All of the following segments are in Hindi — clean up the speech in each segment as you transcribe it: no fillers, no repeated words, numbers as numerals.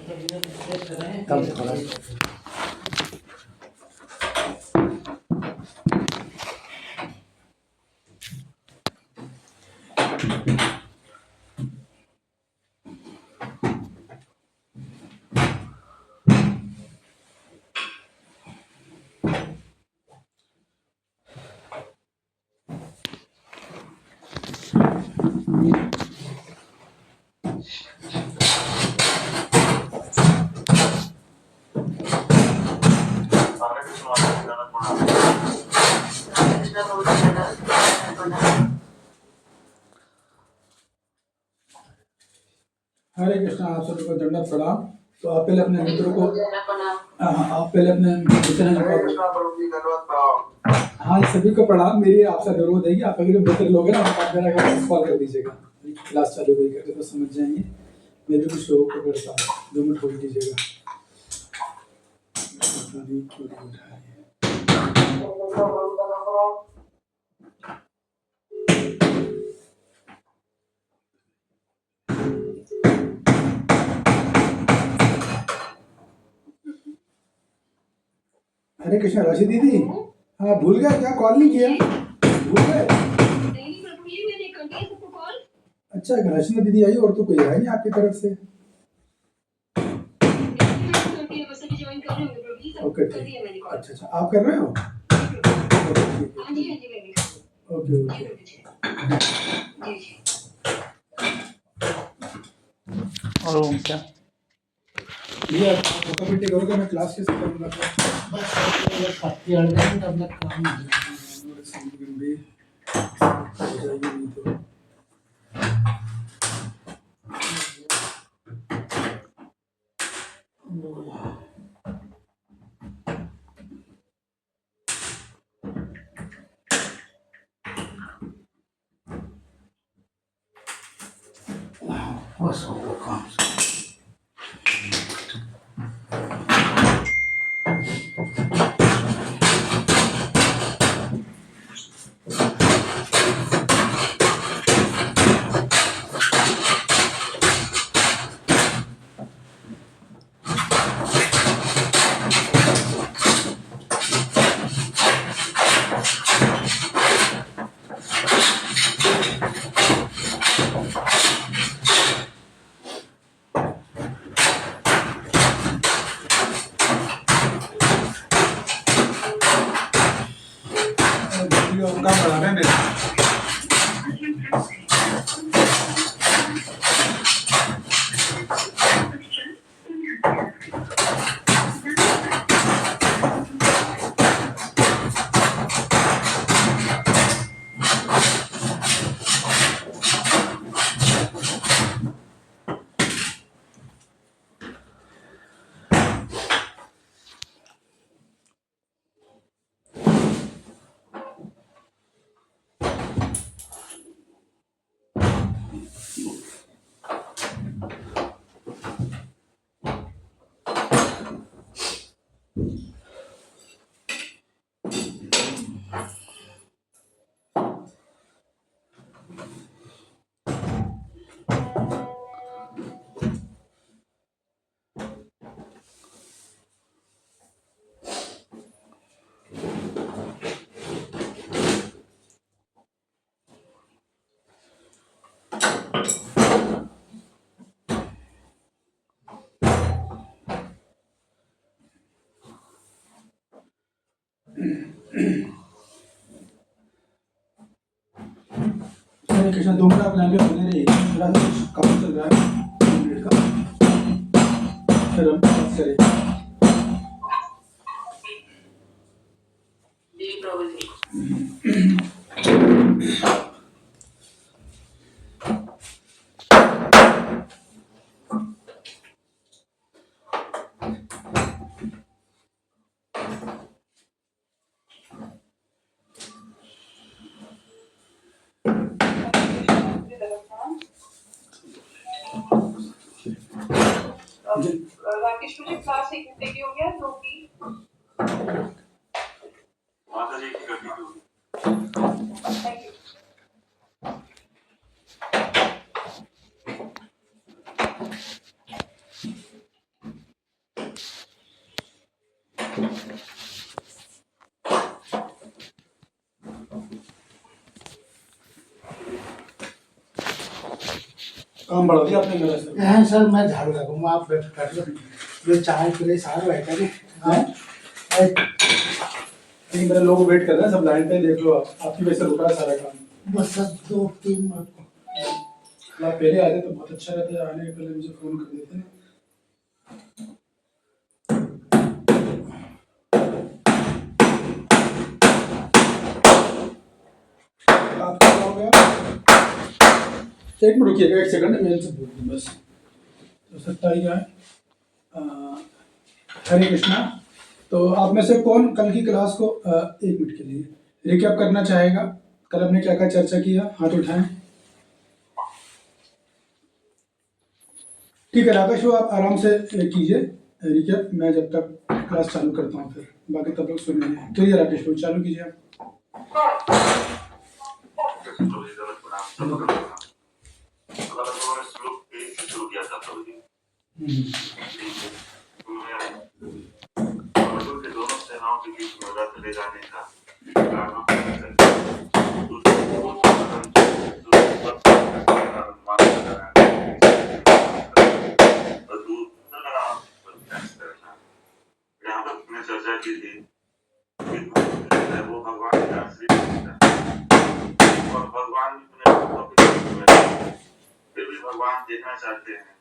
कम थोड़ा हरे कृष्णा। आप सभी को दंडवत प्रणाम। तो आप पहले अपने मित्रों को आप पहले अपने हाँ सभी को प्रणाम। मेरी आपसे अनुरोध है कि आप अगर मित्र लोग हैं ना आप मेरा कॉल कर दीजिएगा। क्लास चालू हुई करके तो समझ जाएंगे। मैं भी कुछ लोगों को करता हूँ, 2 मिनट होल्ड कीजिएगा। हरे कृष्णा। राशि दीदी, हाँ भूल गए क्या? कॉल नहीं किया? भूल गए? अच्छा राशि दीदी आई और तो कोई आया नहीं आपकी तरफ से। ओके ठीक। अच्छा आप कर रहे हो? Okay okay. और क्या भैया कमेटी करोगे? मैं क्लास कैसे करूँगा? बस काफी अर्जेंट है, तब तक काम नहीं तो बस हो गया काम। काम बढ़ा रहे हैं मेरा। हरे कृष्णा। 2 मिनट आप लाइन पे बने रहिए, थोड़ा सा काम चल रहा है 2 मिनट का, फिर हम बात करेंगे। राकेश मुझे क्लास 1 घंटे की हो गया तो की माता जी की गति होगी। Thank you. काम बढ़ा दिया आपने मेरा सर। हाँ सर, मैं झाड़ू लगाऊंगा, आप बैठ कर लो। जो चाय के लिए सारा बैठा है। हाँ नहीं, मेरे लोग वेट कर रहे हैं सब लाइन पे, देख लो आप, आपकी वजह से रुका है सारा काम। बस सर 2-3 मिनट। आप पहले आ जाए तो बहुत अच्छा रहता है, आने के पहले मुझे फोन कर देते हैं। आप क्या हो गया? एक मिनट रुकिएगा, एक सेकंड मैं इनसे बोल दूँ बस। तो सकता ही है हरे कृष्णा। तो आप में से कौन कल की क्लास को 1 मिनट के लिए रिकैप करना चाहेगा? कल हमने क्या क्या चर्चा किया, हाथ उठाएं। ठीक है राकेश, वो आप आराम से कीजिए रिकैप, मैं जब तक क्लास चालू करता हूँ, फिर बाकी तब लोग सुन लेंगे। तो ये राकेश, वो चालू कीजिए आप। अर्जुन के दोनों सेनाओं के बीच में रथ ले जाने का कारण यहाँ पर हमने चर्चा की थी वो भगवान का आश्रित और भगवान फिर भी भगवान देखना चाहते हैं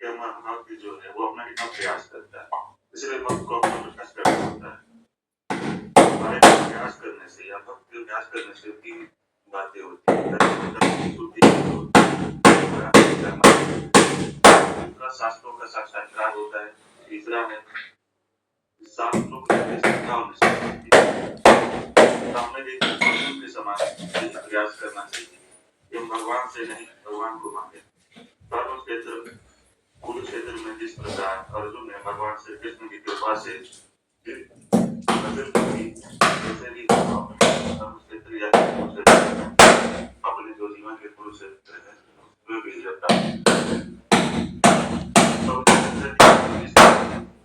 कि हमारा भक्त जो है वो अपना कितना प्रयास करता है, इसलिए भक्त को अपना प्रयास करना होता है। हमारे प्रयास करने से या भक्त के प्रयास करने से 3 बातें होती हैं। दूसरा शास्त्रों का साक्षात्कार होता है, तीसरा है शास्त्रों की श्रद्धा होने से हमने देखा अर्जुन के समान प्रयास करना चाहिए कि हम भगवान से नहीं भगवान को मांगे। धर्म क्षेत्र कुरुक्षेत्र में जिस प्रकार अर्जुन ने भगवान श्री कृष्ण की कृपा से जैसे भी धर्म क्षेत्र या अपने जो जीवन के कुरुक्षेत्र है उसमें भी रहता है।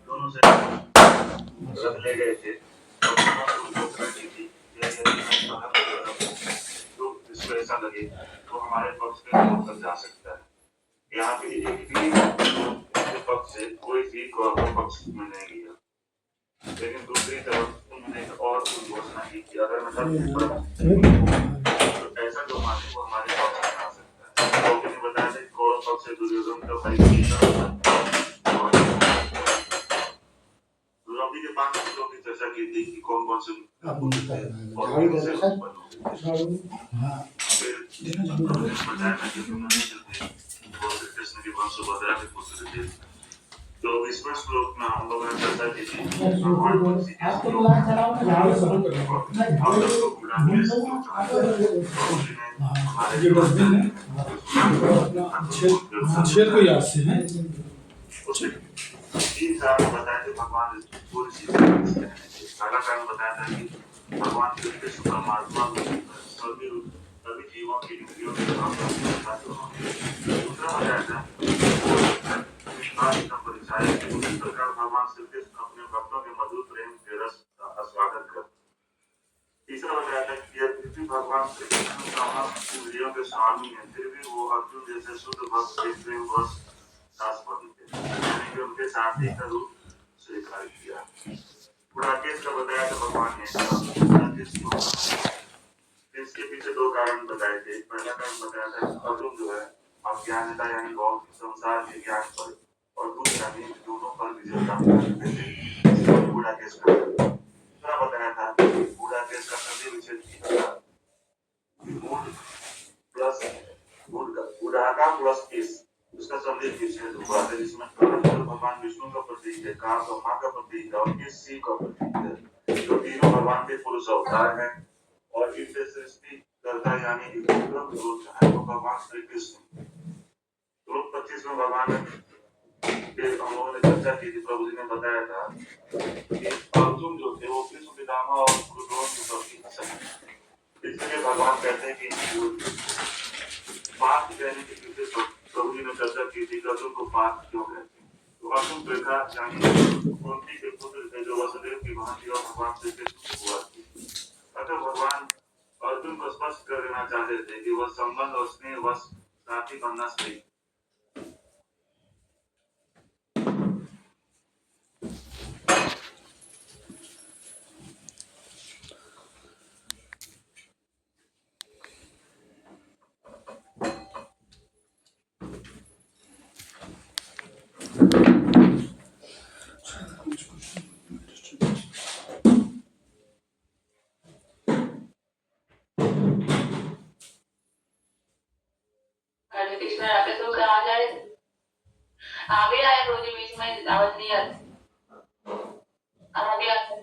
दोनों से रथ ले गए थे तो ऐसा लगे तो हमारे पक्ष में होकर जा सकता है। यहाँ पे एक भी पक्ष से कोई भी गौरव पक्ष में नहीं गया, लेकिन दूसरी तरफ उन्होंने और घोषणा की कि अगर तो ऐसा जो माने वो हमारे पक्ष में आ सकता है। तो मैंने बताया था गौरव पक्ष से दुर्योधन का भाई द्रौपदी के 5 पुत्रों की चर्चा की थी कि कौन कौन से कृष्ण के वंश सुभद्रा के पुत्र थे। तो इसमें श्लोक में हम लोगों ने चर्चा की थी छेद को याद से है 3 कारण बताए थे भगवान पूरी चीजें। पहला कारण बताया था कि भगवान श्री कृष्ण परमात्मा सभी जीवों की इंद्रियों के दूसरा बताया था उसी प्रकार भगवान श्री कृष्ण अपने भक्तों के मधुर प्रेम के रस का आस्वादन कर। तीसरा बताया था कि यद्यपि भगवान श्री कृष्ण समस्त इंद्रियों के स्वामी हैं, फिर भी वो अर्जुन जैसे शुद्ध भक्त के प्रेम वश शाश्वती थे, यानी कि उनके साथी का रूप स्वीकार किया। राकेश का बताया था भगवान ने इसके पीछे 2 कारण बताए थे। पहला कारण बताया था अर्जुन जो है अज्ञानता यानी बहुत संसार के ज्ञान पर और दूसरा दोनों पर विजय प्राप्त करते थे। बूढ़ा केस का दूसरा बताया था बूढ़ा केस का सभी विषय किया बूढ़ा का प्लस केस उसका संदेश विषय हुआ था, जिसमें भगवान विष्णु का प्रतीक है, काल और माँ का प्रतीक है और किस सी का प्रतीक है, जो तीनों भगवान के पुरुष अवतार हैं और इनसे सृष्टि करता यानी है वो भगवान श्री कृष्ण। श्लोक 25 में भगवान हम लोगों ने चर्चा की थी, प्रभु जी ने बताया था कि अर्जुन जो थे वो कृष्ण पितामह और गुरु द्रोण के प्रतीक हैं। इसलिए भगवान कहते हैं कि पार्थ कहने के पीछे प्रभु जी ने चर्चा की थी कि अर्जुन को पार्थ क्यों कहते हैं। तो अर्जुन रेखा यानी कुंती के पुत्र थे जो वसुदेव की भांति और भगवान श्री कृष्ण की बुआ थी। अतः भगवान अर्जुन को स्पष्ट कर देना चाहते थे कि वह संबंध और स्नेह वश साथी बनना सही। हरे कृष्ण राधे तो कहाँ जा रहे थे? आ भी आए रोज बीच में आवाज नहीं आती। आ भी आते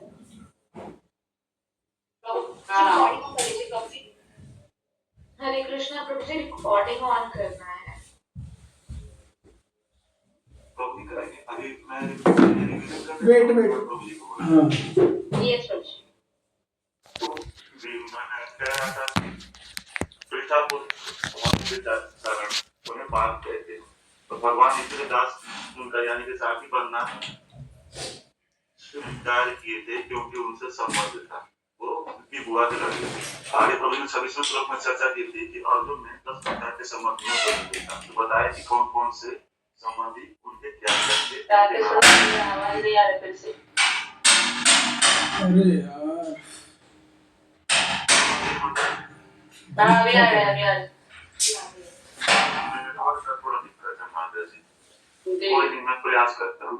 हरे कृष्णा प्रभु जी रिकॉर्डिंग ऑन करना है। प्रभु करेंगे अभी मैं वेट हाँ यस प्रभु जी। मैंने कह रहा था पृथापुर पहुंचने के कारण उन्हें पार गए थे तो भगवान इसलिए दास उनका यानी कि साथी बनना स्वीकार किए थे क्योंकि उनसे संबंध था। वो उनकी बुआ के लड़के थे। आगे प्रभु ने सभी श्लोक में चर्चा की थी कि अर्जुन ने 10 प्रकार के संबंधियों को देखा तो बताया कि कौन कौन से संबंधी उनके क्या राधे तो आवाज नहीं आ रही फिर से। अरे यार हाँ अभी आ रहे हैं अभी आ रहे हैं। थोड़ा दिक्कत है माता जी। कोई नहीं मैं प्रयास करता हूँ।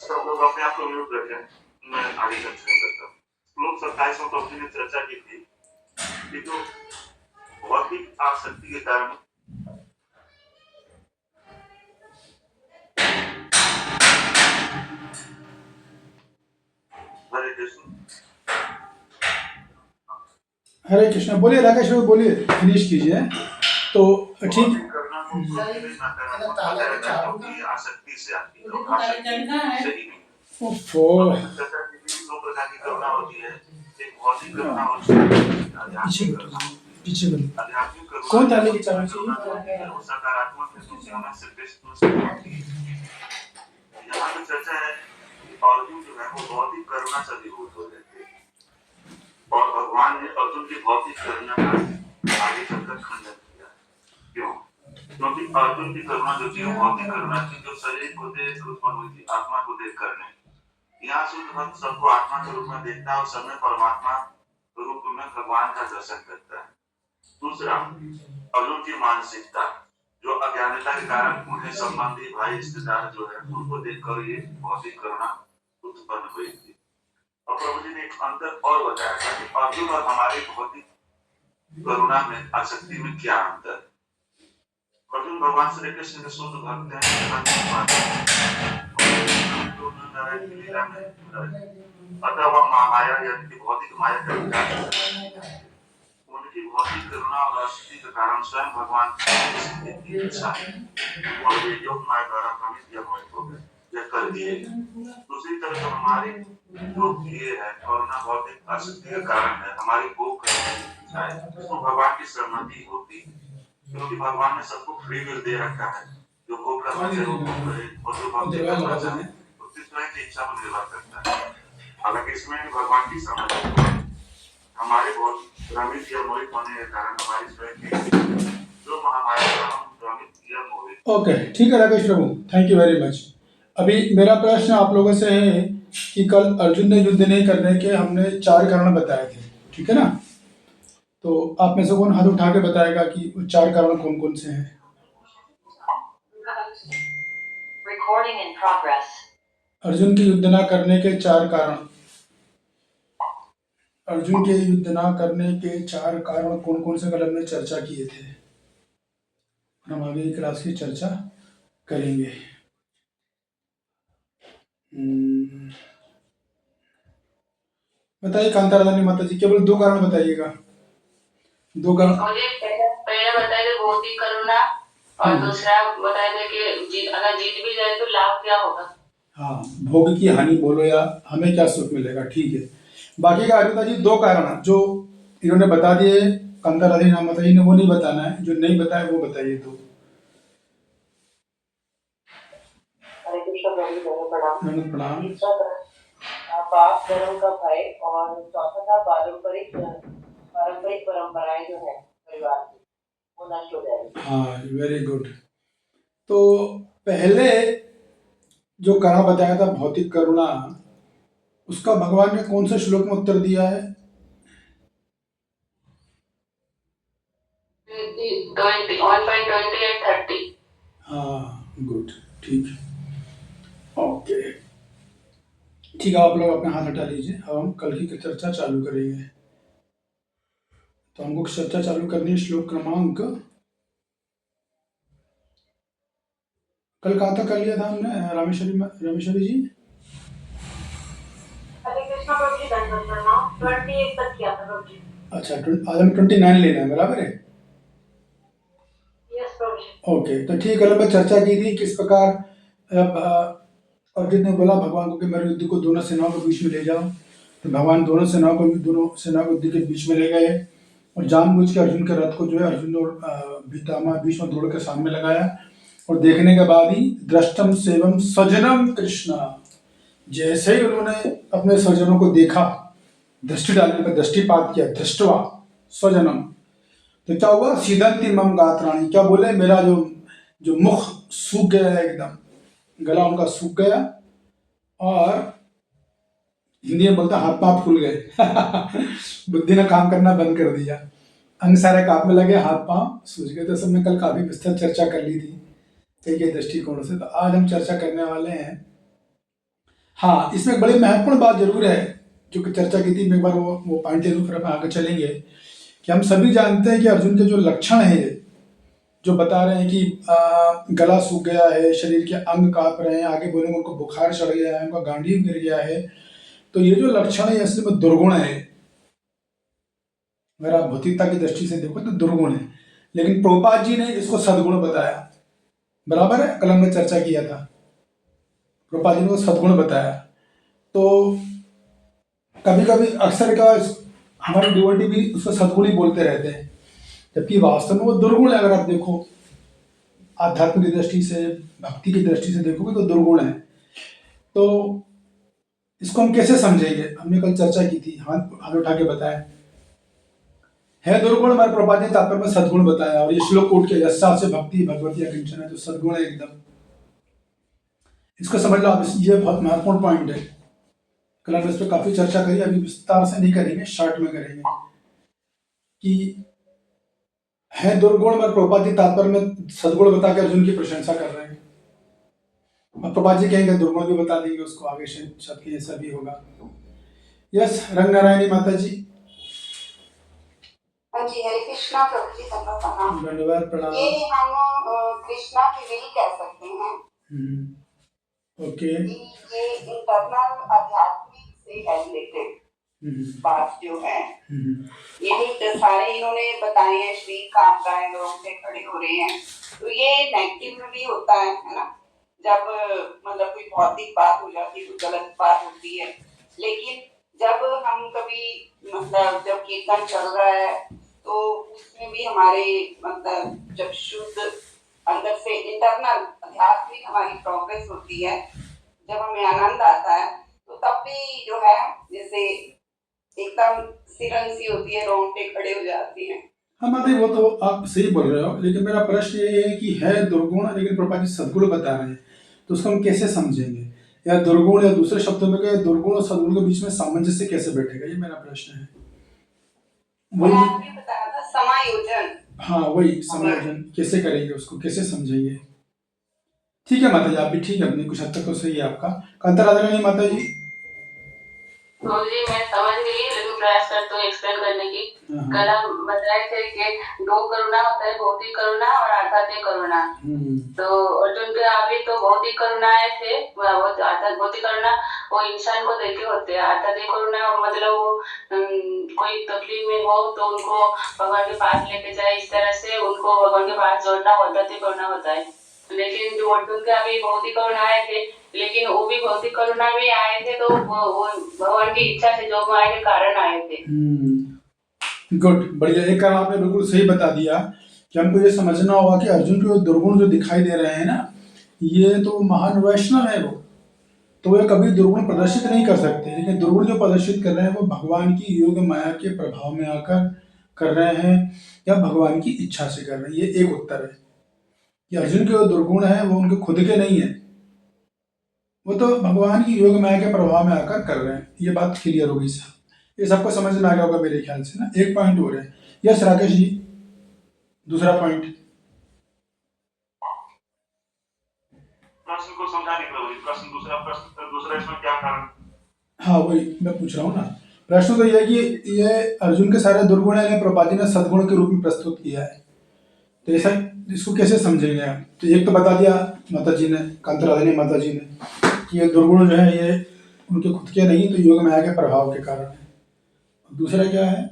सब लोग अपने आप को म्यूट रखें। मैं आगे कंटिन्यू करता हूँ। श्लोक 27 में प्रभु जी ने चर्चा की थी कि जो भौतिक आसक्ति के कारण हरे कृष्ण हरे कृष्ण बोलिए राकेश भाई बोलिए फिनिश कीजिए तो ठीक। करना आसक्ति से आती है सही नहीं। ओफो दो प्रकार की करुणा होती है। एक भौतिक करुणा होती है पीछे आध्यात्मिक करुणा कौन था लेके चावल चाहिए? वो सकारात्मक है दूसरा में से बेस्ट होती है। यहाँ पे चर्चा है कि अर्जुन जो है वो भौतिक करुणा से विभूत हो जाते हैं और भगवान ने अर्जुन की भौतिक करुणा का आगे चलकर खंडन किया। क्यों? क्योंकि अर्जुन की करुणा जो थी वो भौतिक करुणा थी जो शरीर को देख उत्पन्न हुई थी आत्मा को देख कर नहीं। यहाँ शुद्ध भक्त सबको आत्मा के रूप में देखता है और सब में परमात्मा रूप में भगवान का दर्शन करता है। दूसरा अर्जुन की मानसिकता जो अज्ञानता के कारण उन्हें संबंधी भाई रिश्तेदार जो है उनको देखकर ये भौतिक करुणा उत्पन्न हुई थी। और प्रभु जी ने एक अंतर और बताया था कि अर्जुन और हमारे भौतिक करुणा में आसक्ति में क्या अंतर है। अर्जुन भगवान श्री कृष्ण के शुद्ध भक्त हैं अतः वह माया यानी कि भौतिक माया का उनकी भौतिक करुणा और आसक्ति के कारण स्वयं भगवान की इच्छा और ये योग माया द्वारा भ्रमित या मोहित हो गए या कर दिए। दूसरी तरफ जो हमारे योग ये है करुणा भौतिक आसक्ति के कारण है हमारी भोग करने की इच्छा है तो भगवान की सहमति होती है क्योंकि भगवान ने सबको फ्री विल दे रखा है। जो भोग करना चाहे वो भोग करे और जो भक्ति करना चाहे उसकी स्वयं की इच्छा पर निर्भर करता है। हालांकि इसमें भगवान की समझ हमारे बहुत भ्रमित या मोहित होने के कारण हमारी स्वयं की जो महामाया हम भ्रमित या मोहित। ओके ठीक है राकेश प्रभु थैंक यू वेरी मच। अभी मेरा प्रश्न आप लोगों से है कि कल अर्जुन ने युद्ध नहीं करने के हमने 4 कारण बताए थे ठीक है ना। तो आप में से कौन हाथ उठा के बताएगा कि वो 4 कारण कौन कौन से हैं। Recording in progress. अर्जुन के युद्ध ना करने के 4 कारण। अर्जुन के युद्ध ना करने के 4 कारण कौन कौन से कल हमने चर्चा किए थे। हम आगे की क्लास की चर्चा करेंगे। बताइए कांता रानी माता जी केवल 2 कारण बताइएगा। 2 कारण मुझे पहले बताइए भौतिक करुणा और दूसरा बताइए कि अगर जीत भी जाए तो लाभ क्या होगा। हाँ भोग की हानि बोलो या हमें क्या सुख मिलेगा ठीक है। बाकी का अरुणा जी 2 कारण जो इन्होंने बता दिए कांता रानी माता जी ने वो नहीं बताना है जो नहीं बताया वो बताइए। तो प्रभु दोनों प्रणाम। नमन प्रणाम। तीसरा था पाप धर्म का भय और चौथा था पारंपरिक परंपराएं जो है परिवार की वो नष्ट हो जाएगी। हाँ, वेरी गुड। तो पहले जो कहा बताया था भौतिक करुणा, उसका भगवान ने कौन से श्लोक में उत्तर दिया है? 1.20 and 30। हाँ, गुड, ठीक, ओके, ठीक है। आप लोग अपना हाथ हटा लीजिए, अब हम कल की चर्चा चालू करेंगे। तो हमको चर्चा चालू करनी है श्लोक क्रमांक, कल कहाँ तक कर लिया था हमने रामेश्वरी जी? हरे कृष्णा प्रभु जी, दंडवत प्रणाम। 28 तक किया था प्रभु जी। अच्छा, आज हम 29 लेना है, बराबर है? यस प्रभु जी। ओके, तो ठीक है। मैं चर्चा की थी किस प्रकार अर्जुन ने बोला भगवान को कि मेरे युद्ध को दोनों सेनाओं के बीच में ले जाओ। तो भगवान दोनों सेनाओं को युद्ध के बीच में ले गए और जानबूझ के अर्जुन के रथ को जो है अर्जुन और पितामह बीच में दौड़ के सामने लगाया। और देखने के बाद ही दृष्टम सेवम सजनम कृष्ण, जैसे ही उन्होंने अपने स्वजनों को देखा, दृष्टि डालने पर दृष्टिपात किया, दृष्टवा स्वजनम, तो क्या हुआ? सीदंती मम गात्राणी, क्या बोले? मेरा जो मुख सूख गया है, एकदम गला उनका सूख गया और हिंदी में बोलता हाथ पांव फूल गए बुद्धि ने काम करना बंद कर दिया, अंग सारे कांपने लगे, हाथ पांव सूज गए। तो सबने कल काफी विस्तृत चर्चा कर ली थी कई कई दृष्टिकोणों से। तो आज हम चर्चा करने वाले हैं, हाँ, इसमें एक बड़ी महत्वपूर्ण बात जरूर है जो कि चर्चा की थी। मैं एक बार वो पॉइंट ले लूँ, फिर हम आगे चलेंगे। कि हम सभी जानते हैं कि अर्जुन के जो लक्षण है, जो बता रहे हैं कि गला सूख गया है, शरीर के अंग कांप रहे हैं, आगे बोलेंगे उनको बुखार चढ़ गया है, उनका गांडीव गिर गया है, तो ये जो लक्षण है असली में दुर्गुण है। अगर आप भौतिकता की दृष्टि से देखो तो दुर्गुण है, लेकिन प्रभुपाद जी ने इसको सद्गुण बताया, बराबर है? कल हमने चर्चा किया था, प्रभुपाद जी ने सद्गुण बताया। तो कभी कभी अक्सर क्या हमारे डिवोटी भी उसको सद्गुण ही बोलते रहते हैं, जबकि वास्तव में वो दुर्गुण है। अगर आप देखो आध्यात्म की दृष्टि से, भक्ति की दृष्टि से देखोगे तो दुर्गुण है। तो इसको हम कैसे समझेंगे? हमने कल चर्चा की थी, हाथ उठा के बताया है दुर्गुण, हमारे प्रभुपाद ने तात्पर्य में सद्गुण बताया। और ये श्लोक कोट के यस्सा से भक्ति भगवती अकिंचन है, तो सद्गुण है एकदम। इसको समझ लो आप, ये बहुत महत्वपूर्ण पॉइंट है। कल हम इस पर काफी चर्चा करी, अभी विस्तार से नहीं करेंगे, शॉर्ट में करेंगे कि है दुर्गुण, और प्रभुपाद जी तात्पर्य में सद्गुण बता के अर्जुन की प्रशंसा कर रहे हैं। और प्रभुपाद जी कहेंगे दुर्गुण भी बता देंगे उसको आगे, शायद ऐसा भी होगा। यस, रंग नारायणी माता जी। हाँ जी, हरे कृष्णा प्रभु जी, धन्यवाद, प्रणाम। ये हम कृष्णा की विल कह सकते हैं। ओके। ये इंटरनल आध्यात्मिक से रिलेटेड बात जो है, यही तो सारे इन्होंने बताए हैं। शरीर कांप रहा है, लोग से खड़े हो रहे हैं, तो ये नेगेटिव में भी होता है ना, जब मतलब कोई भौतिक बात हो जाती है, कोई गलत बात होती है। लेकिन जब हम कभी मतलब जब कीर्तन चल रहा है तो उसमें भी हमारे मतलब जब शुद्ध अंदर से इंटरनल आध्यात्मिक हमारी प्रोग्रेस होती है, जब हमें आनंद आता है, तो तब भी जो है जैसे एकदम सिरन सी होती है, रोंगटे खड़े हो जाती हैं। हाँ माता, वो तो आप सही बोल रहे हो, लेकिन मेरा प्रश्न ये है कि है दुर्गुण, लेकिन प्रभुपाद जी सद्गुण बता रहे हैं, तो उसको हम कैसे समझेंगे? या दुर्गुण, या दूसरे शब्दों में क्या दुर्गुण और सद्गुण के बीच में सामंजस्य कैसे बैठेगा, ये मेरा प्रश्न है। वही बताया था, समायोजन। हाँ, वही समायोजन कैसे करेंगे, उसको कैसे समझेंगे? ठीक है माता जी, आप भी ठीक है, अपनी कुछ हद तक तो सही है आपका। कांता राधा रानी माता जी। तो जी मैं समझ गई, लेकिन प्रयास करते हूँ एक्सप्लेन करने की। कल हम बताए थे कि दो करुणा होता है, भौतिक करुणा और आध्यात्मिक करुणा। तो अर्जुन के अभी तो भौतिक करुणाएं थे, भौतिक करुणा वो इंसान को देखे होते हैं। आध्यात्मिक करुणा मतलब वो कोई तकलीफ में हो तो उनको भगवान के पास लेके जाए, इस तरह से उनको भगवान के पास जोड़ना आध्यात्मिक करुणा होता है। लेकिन जो अर्जुन के अभी भौतिक करुणा आए थे, लेकिन वो भी भौतिक करुणा भी आए थे तो वो भगवान की इच्छा से जो आए के कारण आए थे। गुड, बढ़िया। एक कारण आपने बिल्कुल सही बता दिया कि हमको ये समझना होगा कि अर्जुन के दुर्गुण जो दिखाई दे रहे हैं ना, ये तो महान वैष्णव है, वो तो वे कभी दुर्गुण प्रदर्शित नहीं कर सकते, लेकिन दुर्गुण जो प्रदर्शित कर रहे हैं वो भगवान की योग माया के प्रभाव में आकर कर रहे हैं या भगवान की इच्छा से कर रहे हैं। ये एक उत्तर है कि अर्जुन के जो दुर्गुण है वो उनके खुद के नहीं है, वो तो भगवान की योग माया के प्रभाव में आकर कर रहे हैं। ये बात क्लियर होगी साहब, ये सबको समझ में आ गया होगा मेरे ख्याल से ना। एक पॉइंट हो रहा है। यस राकेश जी, दूसरा पॉइंट। प्रश्न को समझाने प्रभु जी, दूसरा इसमें क्या कारण? हाँ वही मैं पूछ रहा हूँ ना। प्रश्न तो यह है कि ये अर्जुन के सारे दुर्गुण है प्रभुपाद जी ने सद्गुण के रूप में प्रस्तुत किया है, तो ऐसा इसको कैसे समझेंगे आप? तो एक तो बता दिया माता जी ने, कांतराधिनी माता जी ने, कि ये दुर्गुण जो है ये उनके खुद के नहीं, तो योग माया के प्रभाव के कारण है। दूसरा क्या है?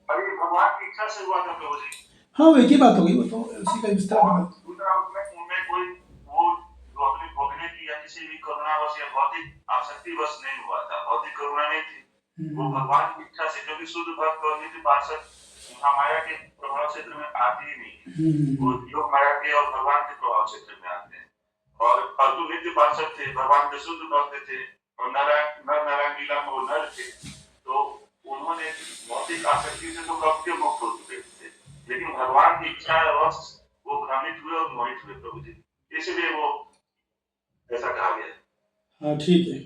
अभी भगवान की इच्छा से हुआ था प्रभु जी। हाँ वो एक ही बात होगी, वो तो उसी का विस्तार है। दूसरा उनमें कोई वो जो अपने भोगने की या किसी भी करुणावश या भौतिक आसक्तिवश नहीं हुआ था, भौतिक करुणा नहीं थी, वो भगवान की इच्छा से, क्योंकि शुद्ध भक्त और नित्य पार्षद महामाया के प्रभाव क्षेत्र में आते ही नहीं, वो योग माया के और भगवान के प्रभाव क्षेत्र में आते हैं। और अर्जुन नित्य पार्षद थे, भगवान के शुद्ध भक्त थे, और नारायण लीला में वो नर थे, तो उन्होंने भौतिक आसक्ति से तो कब के मुक्त हो चुके थे, लेकिन भगवान की इच्छा वश वो भ्रमित हुए और मोहित हुए प्रभु जी, इसलिए वो ऐसा कहा गया। हाँ ठीक है,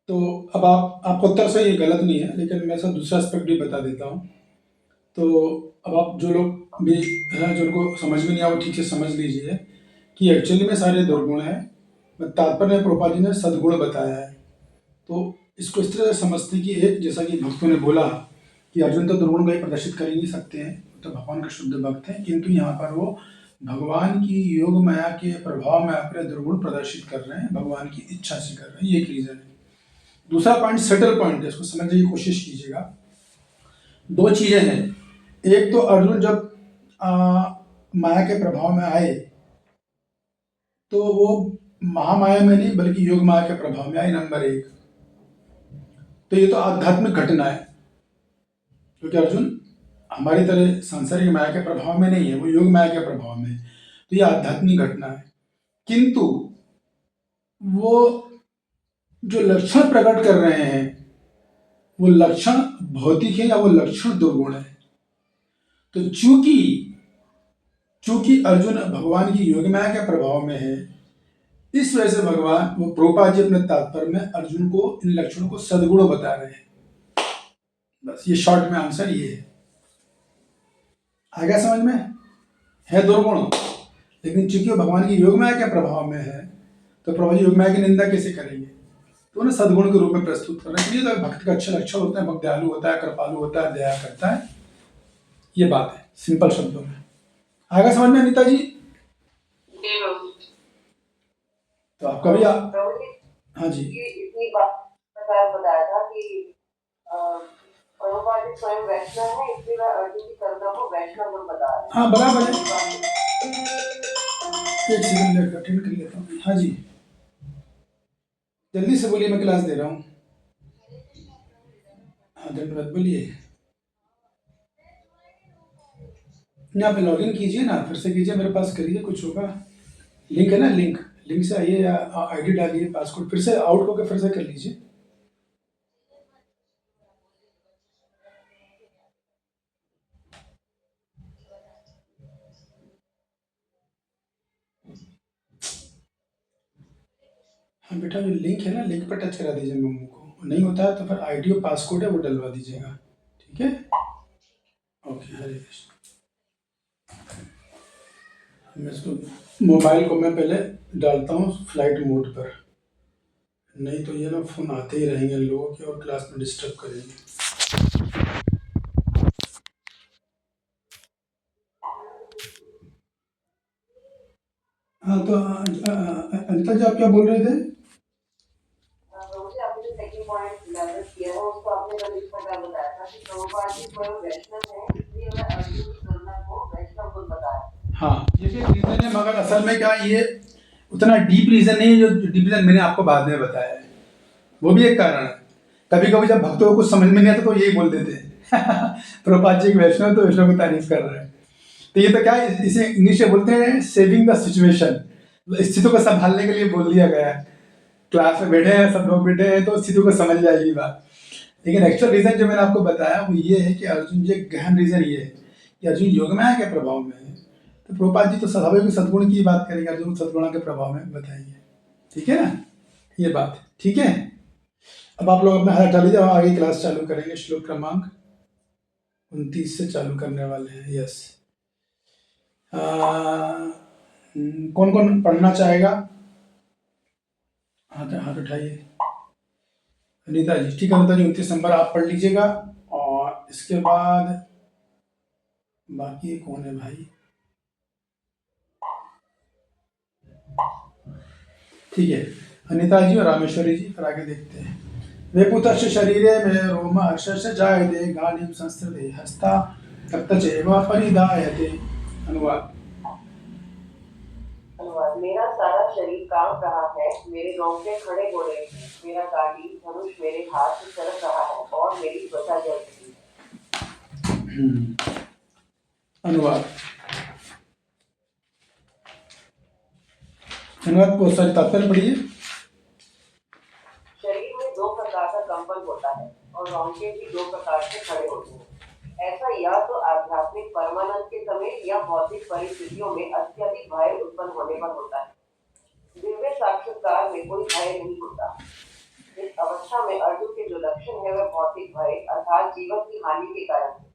तो अब आपका उत्तर से ये गलत नहीं है, लेकिन मैं सब दूसरा एस्पेक्ट भी बता देता हूँ। तो अब आप जो लोग भी हैं जिनको समझ में नहीं आया वो ठीक से समझ लीजिए कि एक्चुअली में सारे दुर्गुण हैं, तात्पर्य प्रभुपाद जी ने सद्गुण बताया है। तो इसको इस तरह से समझते कि एक, जैसा कि भक्तों ने बोला कि अर्जुन तो दुर्गुण को ही प्रदर्शित कर ही नहीं सकते हैं, तो भगवान के शुद्ध भक्त हैं, किंतु यहाँ पर वो भगवान की योग माया के प्रभाव में अपने दुर्गुण प्रदर्शित कर रहे हैं, भगवान की इच्छा से कर रहे हैं, ये एक रीजन है। दूसरा पॉइंट सेटल पॉइंट है, इसको समझने की कोशिश कीजिएगा। दो चीजें हैं, एक तो अर्जुन जब माया के प्रभाव में आए तो वो महामाया में नहीं बल्कि योग माया के प्रभाव में आए, नंबर एक। तो ये तो आध्यात्मिक घटना है, क्योंकि अर्जुन हमारी तरह सांसारिक माया के प्रभाव में नहीं है, वो योग माया के प्रभाव में, तो ये आध्यात्मिक घटना है। किंतु वो जो लक्षण प्रकट कर रहे हैं वो लक्षण भौतिक है या वो लक्षण दुर्गुण है। तो चूंकि अर्जुन भगवान की योग माया के प्रभाव में है, इस वजह से भगवान वो प्रभुपाद जी अपने तात्पर्य में अर्जुन को इन लक्षणों को सद्गुण बता रहे हैं। बस ये शॉर्ट में आंसर ये है। आ गया समझ में? है दुर्गुण, लेकिन चूंकि वो भगवान की योग माया के प्रभाव में है, तो प्रभु जी योग माया की निंदा कैसे करेंगे? तो उन्हें सद्गुण के रूप में प्रस्तुत करना चाहिए। तो भक्त का अच्छे लक्षण होते हैं, भक्त दयालु होता है, कृपालु होता है, दया करता है, ये बात है सिंपल शब्दों में। आगे समझ में अनीता जी? तो आपका भी हाँ जी, इतनी बात बताया था कि प्रभुपाद जी स्वयं वैष्णव है, इसलिए अर्जुन की करुणा को वैष्णव गुण बता रहे हैं। हाँ बराबर है, एक सेकंड अटेंड कर लेता हूँ। हाँ जी जल्दी से बोलिए, मैं क्लास दे रहा हूँ। हाँ धन्यवाद, बोलिए। यहाँ पे लॉगिन कीजिए ना, फिर से कीजिए, मेरे पास करिए, कुछ होगा। लिंक है ना, लिंक से आइए या आईडी डालिए, पासवर्ड, फिर से आउट होकर फिर से कर लीजिए। हाँ बेटा, जो लिंक है ना, लिंक पर टच करा दीजिए मम्मू को, नहीं होता है तो फिर आईडी और पासकोड है वो डलवा दीजिएगा, ठीक है? ओके, हरे कृष्ण। मैं इसको मोबाइल को मैं पहले डालता हूँ फ्लाइट मोड पर, नहीं तो ये ना फ़ोन आते ही रहेंगे लोगों के और क्लास में डिस्टर्ब करेंगे। हाँ तो अनिता जी आप क्या बोल रहे थे? हाँ ये भी रीजन है, मगर असल में क्या ये उतना डीप रीजन नहीं है जो डीप रीजन मैंने आपको बाद में बताया है, वो भी एक कारण है। कभी कभी जब भक्तों को कुछ समझ में नहीं आता तो यही बोल देते हैं प्रभुपाद जी वैष्णव तो वैष्णव की तारीफ कर रहे हैं। तो ये तो क्या है, इसे इंग्लिश में बोलते हैं सेविंग द सिचुएशन, स्थितियों को संभालने के लिए बोल दिया गया है। क्लास में बैठे हैं, सब लोग बैठे हैं, तो सिद्धू को समझ जाएगी बात। लेकिन एक्चुअल रीजन जो मैंने आपको बताया वो ये है कि अर्जुन, ये गहन रीजन ये है कि अर्जुन योगमाया के प्रभाव में है। तो प्रभुपाद जी तो स्वाभाविक सद्गुण की बात करेंगे, अर्जुन सद्गुणा के प्रभाव में बताएंगे। ठीक है ना, ये बात ठीक है। अब आप लोग अपना हाथ डाल लीजिए, हम आगे क्लास चालू करेंगे। श्लोक क्रमांक 29 से चालू करने वाले हैं। यस, कौन कौन पढ़ना चाहेगा? हाथ उठाइए। अनीता जी, ठीक है अनीता जी, 29 नंबर आप पढ़ लीजिएगा। और इसके बाद बाकी कौन है भाई? ठीक है, अनीता जी और रामेश्वरी जी, फिर आगे देखते हैं। वेपुतश्च शरीरे में रोम हर्षश्च जायते गालिं संस्कृते हस्ता तप्तचैव परिधायते। अनुवाद। अनुवाद। मेरा सारा शरीर कांप रहा है, मेरे रोंगटे खड़े हो रहे हैं, मेरा गाड़ी धनुष मेरे हाथ से सरक रहा है और मेरी त्वचा जल रही है। अनुवाद। अनुवाद को सॉरी तात्पर्य पढ़िए। शरीर में 2 प्रकार का कंपन होता है और रोंगटे भी 2 प्रकार से खड़े होते हैं। ऐसा या तो आध्यात्मिक परमानंद के समय या भौतिक परिस्थितियों में अत्यधिक भय उत्पन्न होने पर होता है। दिव्य साक्षात्कार में कोई भय नहीं होता। इस अवस्था में अर्जुन के जो लक्षण है वह भौतिक भय अर्थात जीवन की हानि के कारण है।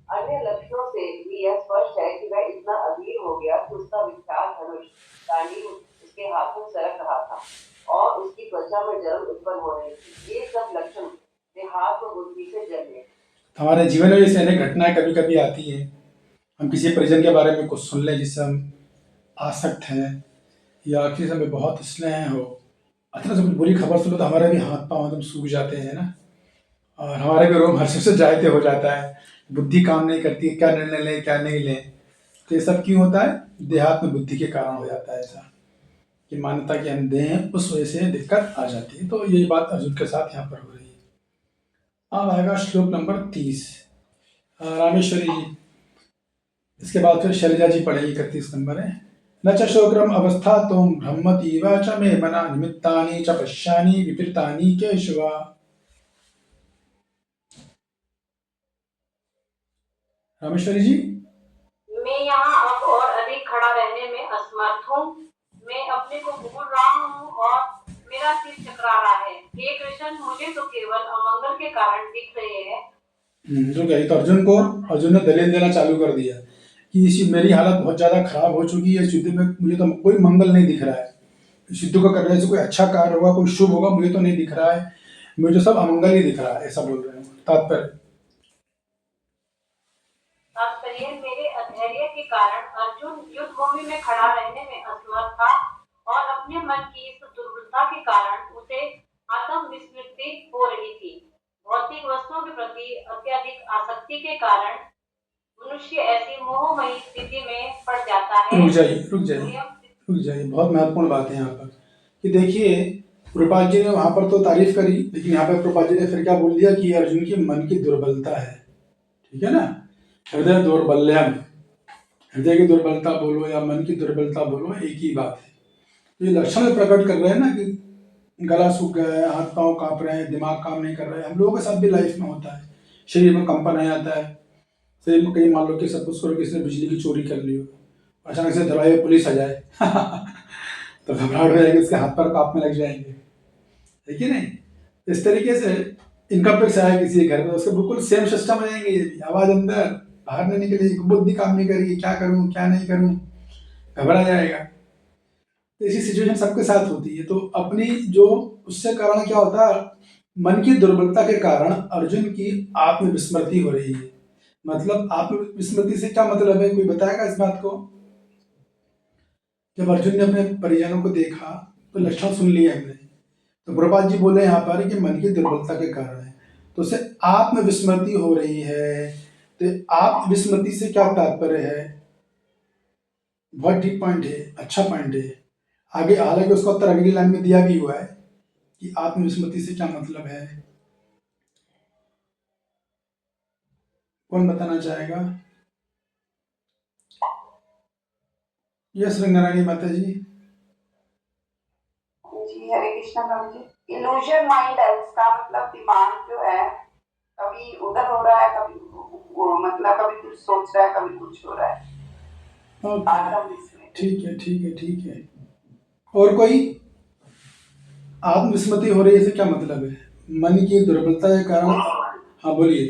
अन्य लक्षणों से भी यह स्पष्ट है कि वह इतना अधीर हो गया कि उसका विख्यात धनुष दानी उसके हाथों सरक रहा था और उसकी त्वचा में जलन उत्पन्न हो रही थी। ये सब लक्षण देहात और बुद्धि से जन्मे। हमारे जीवन में ऐसे अनेक घटनाएं कभी कभी आती हैं। हम किसी परिजन के बारे में कुछ सुन लें जिससे हम आसक्त हैं, या किसी समय बहुत स्नेह हो, अचानक से कुछ बुरी खबर सुनो तो हमारे भी हाथ पांव एकदम सूख जाते हैं ना, और हमारे भी रोम हर्ष से जायते हो जाता है, बुद्धि काम नहीं करती, क्या निर्णय लें क्या नहीं लें। तो ये सब क्यों होता है? देहात में बुद्धि के कारण हो जाता है ऐसा, कि मान्यता की हम दें उस वजह से दिक्कत आ जाती है। तो यही बात अर्जुन के साथ यहाँ पर हो रही है। अब आएगा श्लोक नंबर 30, रामेश्वरी जी। इसके बाद फिर शैलजा जी पढ़ेगी, 31 नंबर है। न च शोक्रम अवस्था तुम ब्रह्मतीव च मे मना निमित्तानि च पश्यानि विपरीतानि केशव। रामेश्वरी जी। मैं यहाँ अब और अधिक खड़ा रहने में असमर्थ हूँ। मैं अपने को भूल रहा हूँ और मेरा सिर चकरा रहा है। हे कृष्ण, मुझे तो केवल अमंगल के कारण दिख रहे हैं। जो कही तो अर्जुन ने दलील देना चालू कर दिया कि इस मेरी हालत बहुत ज्यादा खराब हो चुकी है, इस युद्ध में मुझे तो कोई मंगल नहीं दिख रहा है, इस युद्ध को करने से कोई अच्छा कार्य होगा, कोई शुभ होगा, मुझे तो नहीं दिख रहा है, मुझे तो सब अमंगल ही दिख रहा है, ऐसा बोल रहे हैं। तात्पर्य मेरे अधैर्य के कारण अर्जुन युद्ध भूमि में खड़ा रहने में असमर्थ था और अपने मन की इस दुर्बलता के कारण उसे आत्म विस्मृति हो रही थी। भौतिक वस्तुओं के प्रति अत्यधिक आसक्ति के कारण मनुष्य ऐसी मोहमयी स्थिति में पड़ जाता है। रुक जाइए, बहुत महत्वपूर्ण बात है यहाँ पर कि देखिए, प्रभुपाद जी ने वहां पर तो तारीफ करी, लेकिन यहाँ पर प्रभुपाद जी ने फिर क्या बोल दिया कि अर्जुन की मन की दुर्बलता है। ठीक है ना, हृदय दौर्बल्यम, हृदय की दुर्बलता बोलो या मन की दुर्बलता बोलो, एक ही बात है। तो ये लक्षण प्रकट कर रहे हैं ना कि गला सूख गया है, हाथ पांव कांप रहे हैं, दिमाग काम नहीं कर रहा है। हम लोगों के साथ भी लाइफ में होता है, शरीर में कंपन आ जाता है, शरीर में कहीं मान लो कि सपोज करो किसी ने बिजली की चोरी कर ली हो, अचानक से दरवाजे पे पुलिस आ जाए तो घबराहट हो जाएगी, उसके हाथ पर कांपने लग जाएंगे, है कि नहीं? इस तरीके से इनकम टैक्स आया किसी घर में, उसके बिल्कुल सेम सिस्टम हो जाएंगे, ये भी आवाज अंदर बाहर नहीं निकलेगी, बुद्धि काम नहीं करेगी, क्या करूं क्या नहीं करूं, घबरा जाएगा। तो ऐसी सिचुएशन सबके साथ होती है। तो अपनी जो उससे कारण क्या होता है, मन की दुर्बलता के कारण अर्जुन की आत्मविस्मृति हो रही है। मतलब आत्मविस्मृति से क्या मतलब है, कोई बताएगा इस बात को? जब अर्जुन ने अपने परिजनों को देखा तो लक्षण सुन लिए हमने, तो प्रभुपाद जी बोले यहाँ पर कि मन की दुर्बलता के कारण है, तो उसे आत्मविस्मृति हो रही है। तो आत्मविस्मृति से क्या तात्पर्य है? बहुत डीप पॉइंट है, अच्छा पॉइंट है। आगे हालांकि उसका उत्तर अगली लाइन में दिया भी हुआ है कि आत्मविस्मृति से क्या मतलब है। कौन बताना चाहेगा? यस रंगनारायणी माता जी। जी हरे कृष्णा प्रभु जी। इल्यूजन माइंड है उसका, मतलब दिमाग जो है कभी उधर हो रहा है, कभी मतलब कभी कुछ सोच रहा है, कभी कुछ हो रहा है। ओके, आत्म विस्मृति। ठीक है ठीक है ठीक है। और कोई? आत्मविस्मृति हो रही है, इससे क्या मतलब है? मन की दुर्बलता के कारण। हाँ बोलिए।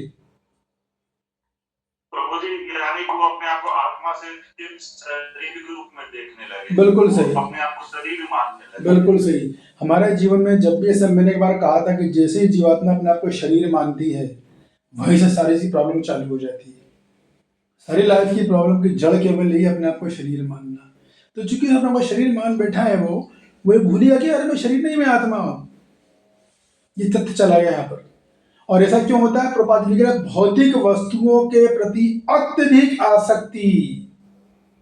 प्रभु जी, यानी कि वो अपने आप को आत्मा से शरीर के रूप में देखने लगे। बिल्कुल सही, अपने आप को शरीर मानने लगे। बिल्कुल सही। हमारे जीवन में जब भी ऐसा, मैंने एक बार कहा था कि जैसे ही जीवात्मा अपने आप को शरीर मानती है, वहीं से सारी सी प्रॉब्लम चालू हो जाती है। सारी लाइफ की प्रॉब्लम की जड़ केवल यही अपने आप को शरीर मानना। तो चूंकि अपना वो शरीर मान बैठा है, वो ये भूल गया कि अरे मैं शरीर नहीं, मैं आत्मा हूं। ये तथ्य चला गया यहाँ पर। और ऐसा क्यों होता है? प्रभुपाद लिख रहे हैं, भौतिक वस्तुओं के प्रति अत्यधिक आसक्ति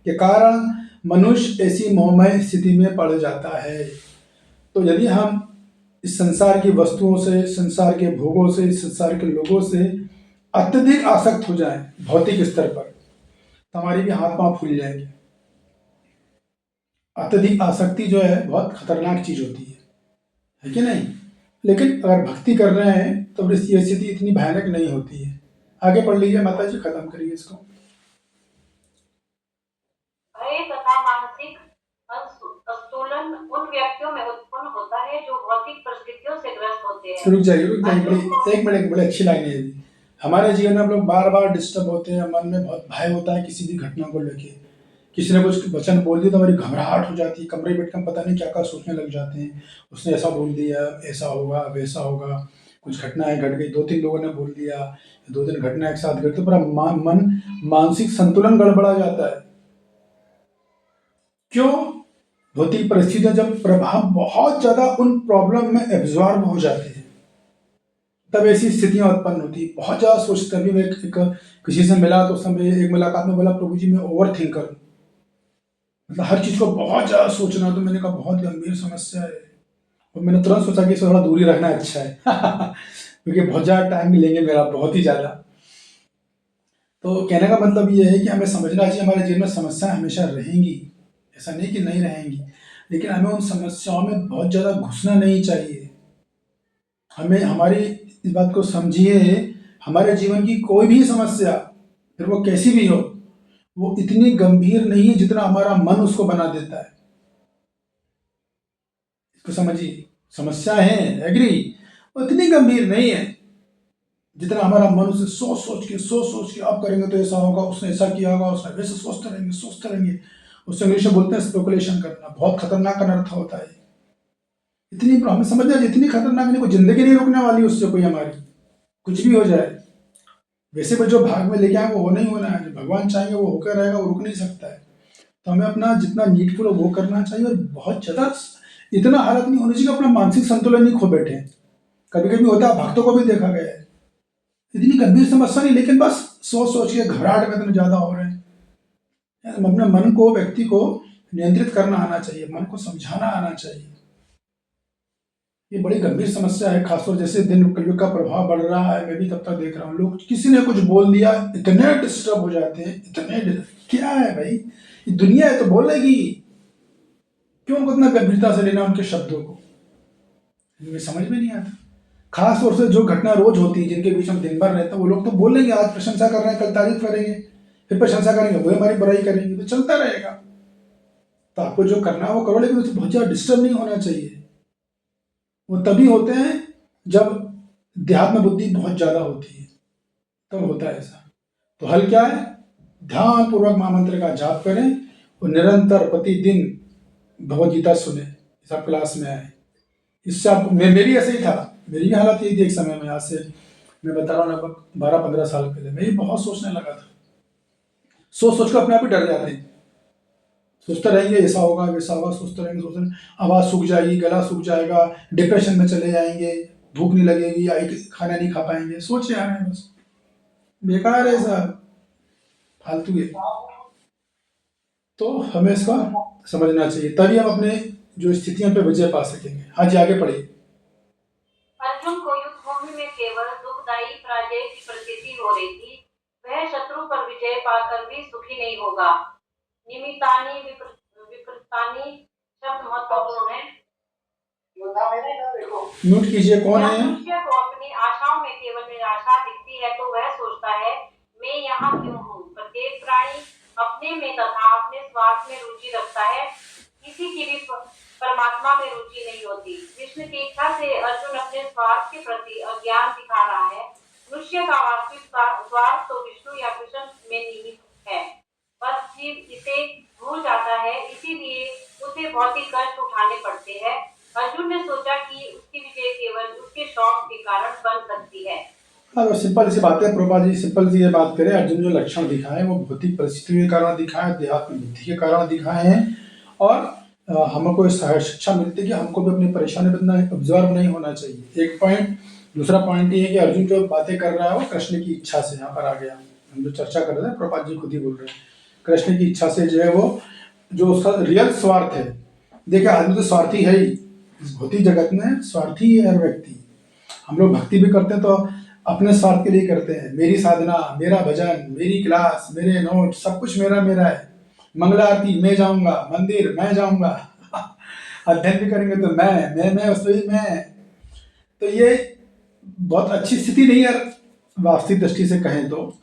के कारण मनुष्य ऐसी मोहमय स्थिति में पड़ जाता है। तो यदि हम इस संसार की वस्तुओं से, संसार के भोगों से, संसार के लोगों से अत्यधिक आसक्त हो जाएं भौतिक स्तर पर, तो हमारी भी हाथ पांव फूल जाएंगे। अत्यधिक आसक्ति जो है बहुत खतरनाक चीज होती है कि नहीं? लेकिन अगर भक्ति कर रहे हैं तो ये स्थिति इतनी भयानक नहीं होती है। आगे पढ़ लीजिए माता जी, खत्म करिए इसको। भय तथा मानसिक आंदोलन उन व्यक्तियों में उत्पन्न होता है जो भौतिक परिस्थितियों से ग्रस्त होते हैं। रुक जाइए एक मिनट, बड़ी अच्छी लाइन है। हमारे जीवन में हम लोग बार बार डिस्टर्ब होते हैं, मन में बहुत भय होता है किसी भी घटना को लेके। किसी ने कुछ वचन बोल दिया तो हमारी घबराहट हो जाती है, कमरे बैठ कर पता नहीं क्या क्या सोचने लग जाते हैं। उसने ऐसा बोल दिया, ऐसा होगा, वैसा होगा। कुछ घटनाएं घट गई, 2-3 लोगों ने बोल दिया, 2-3 घटना एक साथ घटते, पूरा मन मानसिक संतुलन गड़बड़ा जाता है। क्यों? भौतिक परिस्थितियां जब प्रभाव बहुत ज्यादा उन प्रॉब्लम में एब्जॉर्ब हो जाते हैं, तब ऐसी स्थितियां उत्पन्न होती है। बहुत ज्यादा सोचते, अभी मैं किसी से मिला तो उस समय एक मुलाकात में बोला, प्रभु जी मैं ओवर थिंकर हूं, मतलब हर चीज को बहुत ज्यादा सोचना। तो मैंने कहा बहुत गंभीर समस्या है। और मैंने तुरंत सोचा कि इससे थोड़ा दूरी रखना अच्छा है क्योंकि बहुत ज्यादा टाइम लेंगे मेरा, बहुत ही ज्यादा। तो कहने का मतलब ये है कि हमें समझना चाहिए हमारे जीवन में समस्याएं हमेशा रहेंगी, ऐसा नहीं कि नहीं रहेंगी, लेकिन हमें उन समस्याओं में बहुत ज्यादा घुसना नहीं चाहिए। हमें हमारी इस बात को समझिए, हमारे जीवन की कोई भी समस्या, फिर वो कैसी भी हो, वो इतनी गंभीर नहीं है जितना हमारा मन उसको बना देता है। इसको समझिए, समस्या है एग्री, वो इतनी गंभीर नहीं है जितना हमारा मन उसे सोच के अब करेंगे तो ऐसा होगा, उसने ऐसा किया होगा, उसने वैसे सोचते रहेंगे। उससे इंग्लिश में बोलते हैं स्पेकुलेशन करना। बहुत खतरनाक अनर्थ होता है। इतनी हमें समझना चाहिए, इतनी खतरनाक नहीं, कोई जिंदगी नहीं रुकने वाली उससे कोई हमारी, कुछ भी हो जाए। वैसे भी जो भाग में लेके आए वो नहीं होना है, जो भगवान चाहेंगे वो होकर रहेगा, वो रुक नहीं सकता है। तो हमें अपना जितना नीडफुल है वो करना चाहिए, और बहुत ज़्यादा इतना हालत नहीं होनी चाहिए अपना मानसिक संतुलन ही खो बैठे। कभी कभी होता है, भक्तों को भी देखा गया है, इतनी गंभीर समस्या नहीं, लेकिन बस सोच के घबराहट में इतने ज़्यादा हो रहे हैं। अपने मन को, व्यक्ति को नियंत्रित करना आना चाहिए, मन को समझाना आना चाहिए। ये बड़ी गंभीर समस्या है, खासतौर जैसे दिन कलयुग का प्रभाव बढ़ रहा है, मैं भी तब तक देख रहा हूँ, लोग किसी ने कुछ बोल दिया इतने डिस्टर्ब हो जाते हैं, क्या है भाई, ये दुनिया है तो बोलेगी, क्यों उनको इतना गंभीरता से लेना उनके शब्दों को, मुझे समझ में नहीं आता। खास तौर से जो घटना रोज होती है, जिनके बीच हम दिन भर रहते हैं, वो लोग तो बोलेंगे, आज प्रशंसा कर रहे हैं, कल तारीफ करेंगे, फिर प्रशंसा करेंगे, वो हमारी बुराई करेंगे, तो चलता रहेगा। तो आपको जो करना है वो करो, लेकिन उससे बहुत ज्यादा डिस्टर्ब नहीं होना चाहिए। वो तभी होते हैं जब देहात्म बुद्धि बहुत ज्यादा होती है, तब होता है ऐसा। तो हल क्या है? ध्यान पूर्वक महामंत्र का जाप करें और निरंतर प्रतिदिन भगवद गीता सुने, सब क्लास में आए। इससे आप, मेरी ऐसे ही था, मेरी भी हालत यही थी एक समय में। आज से मैं बता रहा हूँ लगभग 12-15 साल पहले मैं भी बहुत सोचने लगा था। सोच कर अपने आप ही डर जाते हैं, सोचते रहेंगे ऐसा होगा वैसा होगा, सोचते रहेंगे, आवाज़ सूख जाएगी, गला सूख जाएगा, डिप्रेशन में चले जाएंगे, भूख नहीं लगेगी, खाना नहीं खा पाएंगे, सोच रहे हैं बस, बेकार है सब, फालतू है। तो हमें इसका समझना चाहिए, तभी हम अपने जो स्थितियों पे विजय पा सकेंगे। हाँ जी, आगे पढ़िए। अर्जुन को युद्ध भूमि में केवल दुखदायी पराजय की प्रतीति हो रही थी। वह शत्रु पर विजय पाकर भी सुखी नहीं होगा। निमित्तानि विपरीतानि शब्द महत्वपूर्ण है। म्यूट कीजिए। कौन जब है? मनुष्य को अपनी आशाओं में केवल निराशा दिखती है तो वह सोचता है मैं यहाँ क्यों हूँ। प्रत्येक प्राणी अपने में तथा अपने स्वार्थ में रुचि रखता है, किसी की भी परमात्मा में रुचि नहीं होती। कृष्ण की इच्छा से अर्जुन अपने स्वार्थ के प्रति अज्ञान दिखा रहा है। मनुष्य का वास्तविक स्वार्थ तो विष्णु या कृष्ण में निहित है, बस जीव इसे भूल जाता है, इसीलिए उसे भौतिक कष्ट उठाने पड़ते हैं। अर्जुन ने सोचा कि उसकी विजय केवल उसके शौक के कारण बन सकती है। हाँ, तो सिंपल सी बात है। प्रभुपाद जी सिंपल सी ये बात करें, अर्जुन जो लक्षण दिखाए वो भौतिक परिस्थितियों के कारण दिखाए, देहात्म बुद्धि के कारण दिखाए हैं, और हमको शिक्षा मिलती है कि हमको भी अपनी परेशानी में इतना ऑब्जर्व नहीं होना चाहिए। एक पॉइंट। दूसरा पॉइंट ये है कि अर्जुन जो बातें कर रहा है वो कृष्ण की इच्छा से यहाँ पर आ गया। हम जो चर्चा कर रहे हैं प्रभुपाद जी खुद ही बोल रहे हैं, कृष्ण की इच्छा से जो है वो जो उसका रियल स्वार्थ है। देखिए आदमी तो स्वार्थी है ही, इस भौतिक जगत में स्वार्थी है हर व्यक्ति। हम लोग भक्ति भी करते हैं तो अपने स्वार्थ के लिए करते हैं। मेरी साधना, मेरा भजन, मेरी क्लास, मेरे नोट, सब कुछ मेरा मेरा है। मंगला आरती मैं जाऊंगा, मंदिर मैं जाऊंगा, अध्ययन भी करेंगे तो मैं उसमें मैं। तो ये बहुत अच्छी स्थिति नहीं है वास्तविक दृष्टि से कहें तो,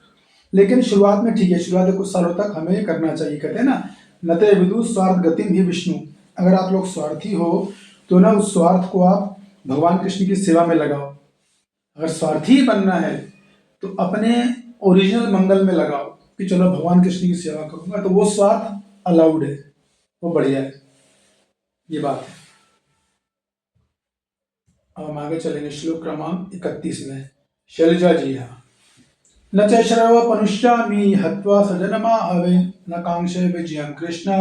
लेकिन शुरुआत में ठीक है। शुरुआत के कुछ सालों तक हमें ये करना चाहिए। कहते हैं ना नते विदु स्वार्थ गतिम ही विष्णु। अगर आप लोग स्वार्थी हो तो ना उस स्वार्थ को आप भगवान कृष्ण की सेवा में लगाओ। अगर स्वार्थी बनना है तो अपने ओरिजिनल मंगल में लगाओ कि चलो भगवान कृष्ण की सेवा करूंगा, तो वो स्वार्थ अलाउड है, वो बढ़िया है। ये बात है। अब हम आगे चलेंगे श्लोक क्रमांक 31 में। शैलजा जी है। न च श्रव पनुष्यामि हत्वा सजनमा हवे न कांक्षे विजयम कृष्ण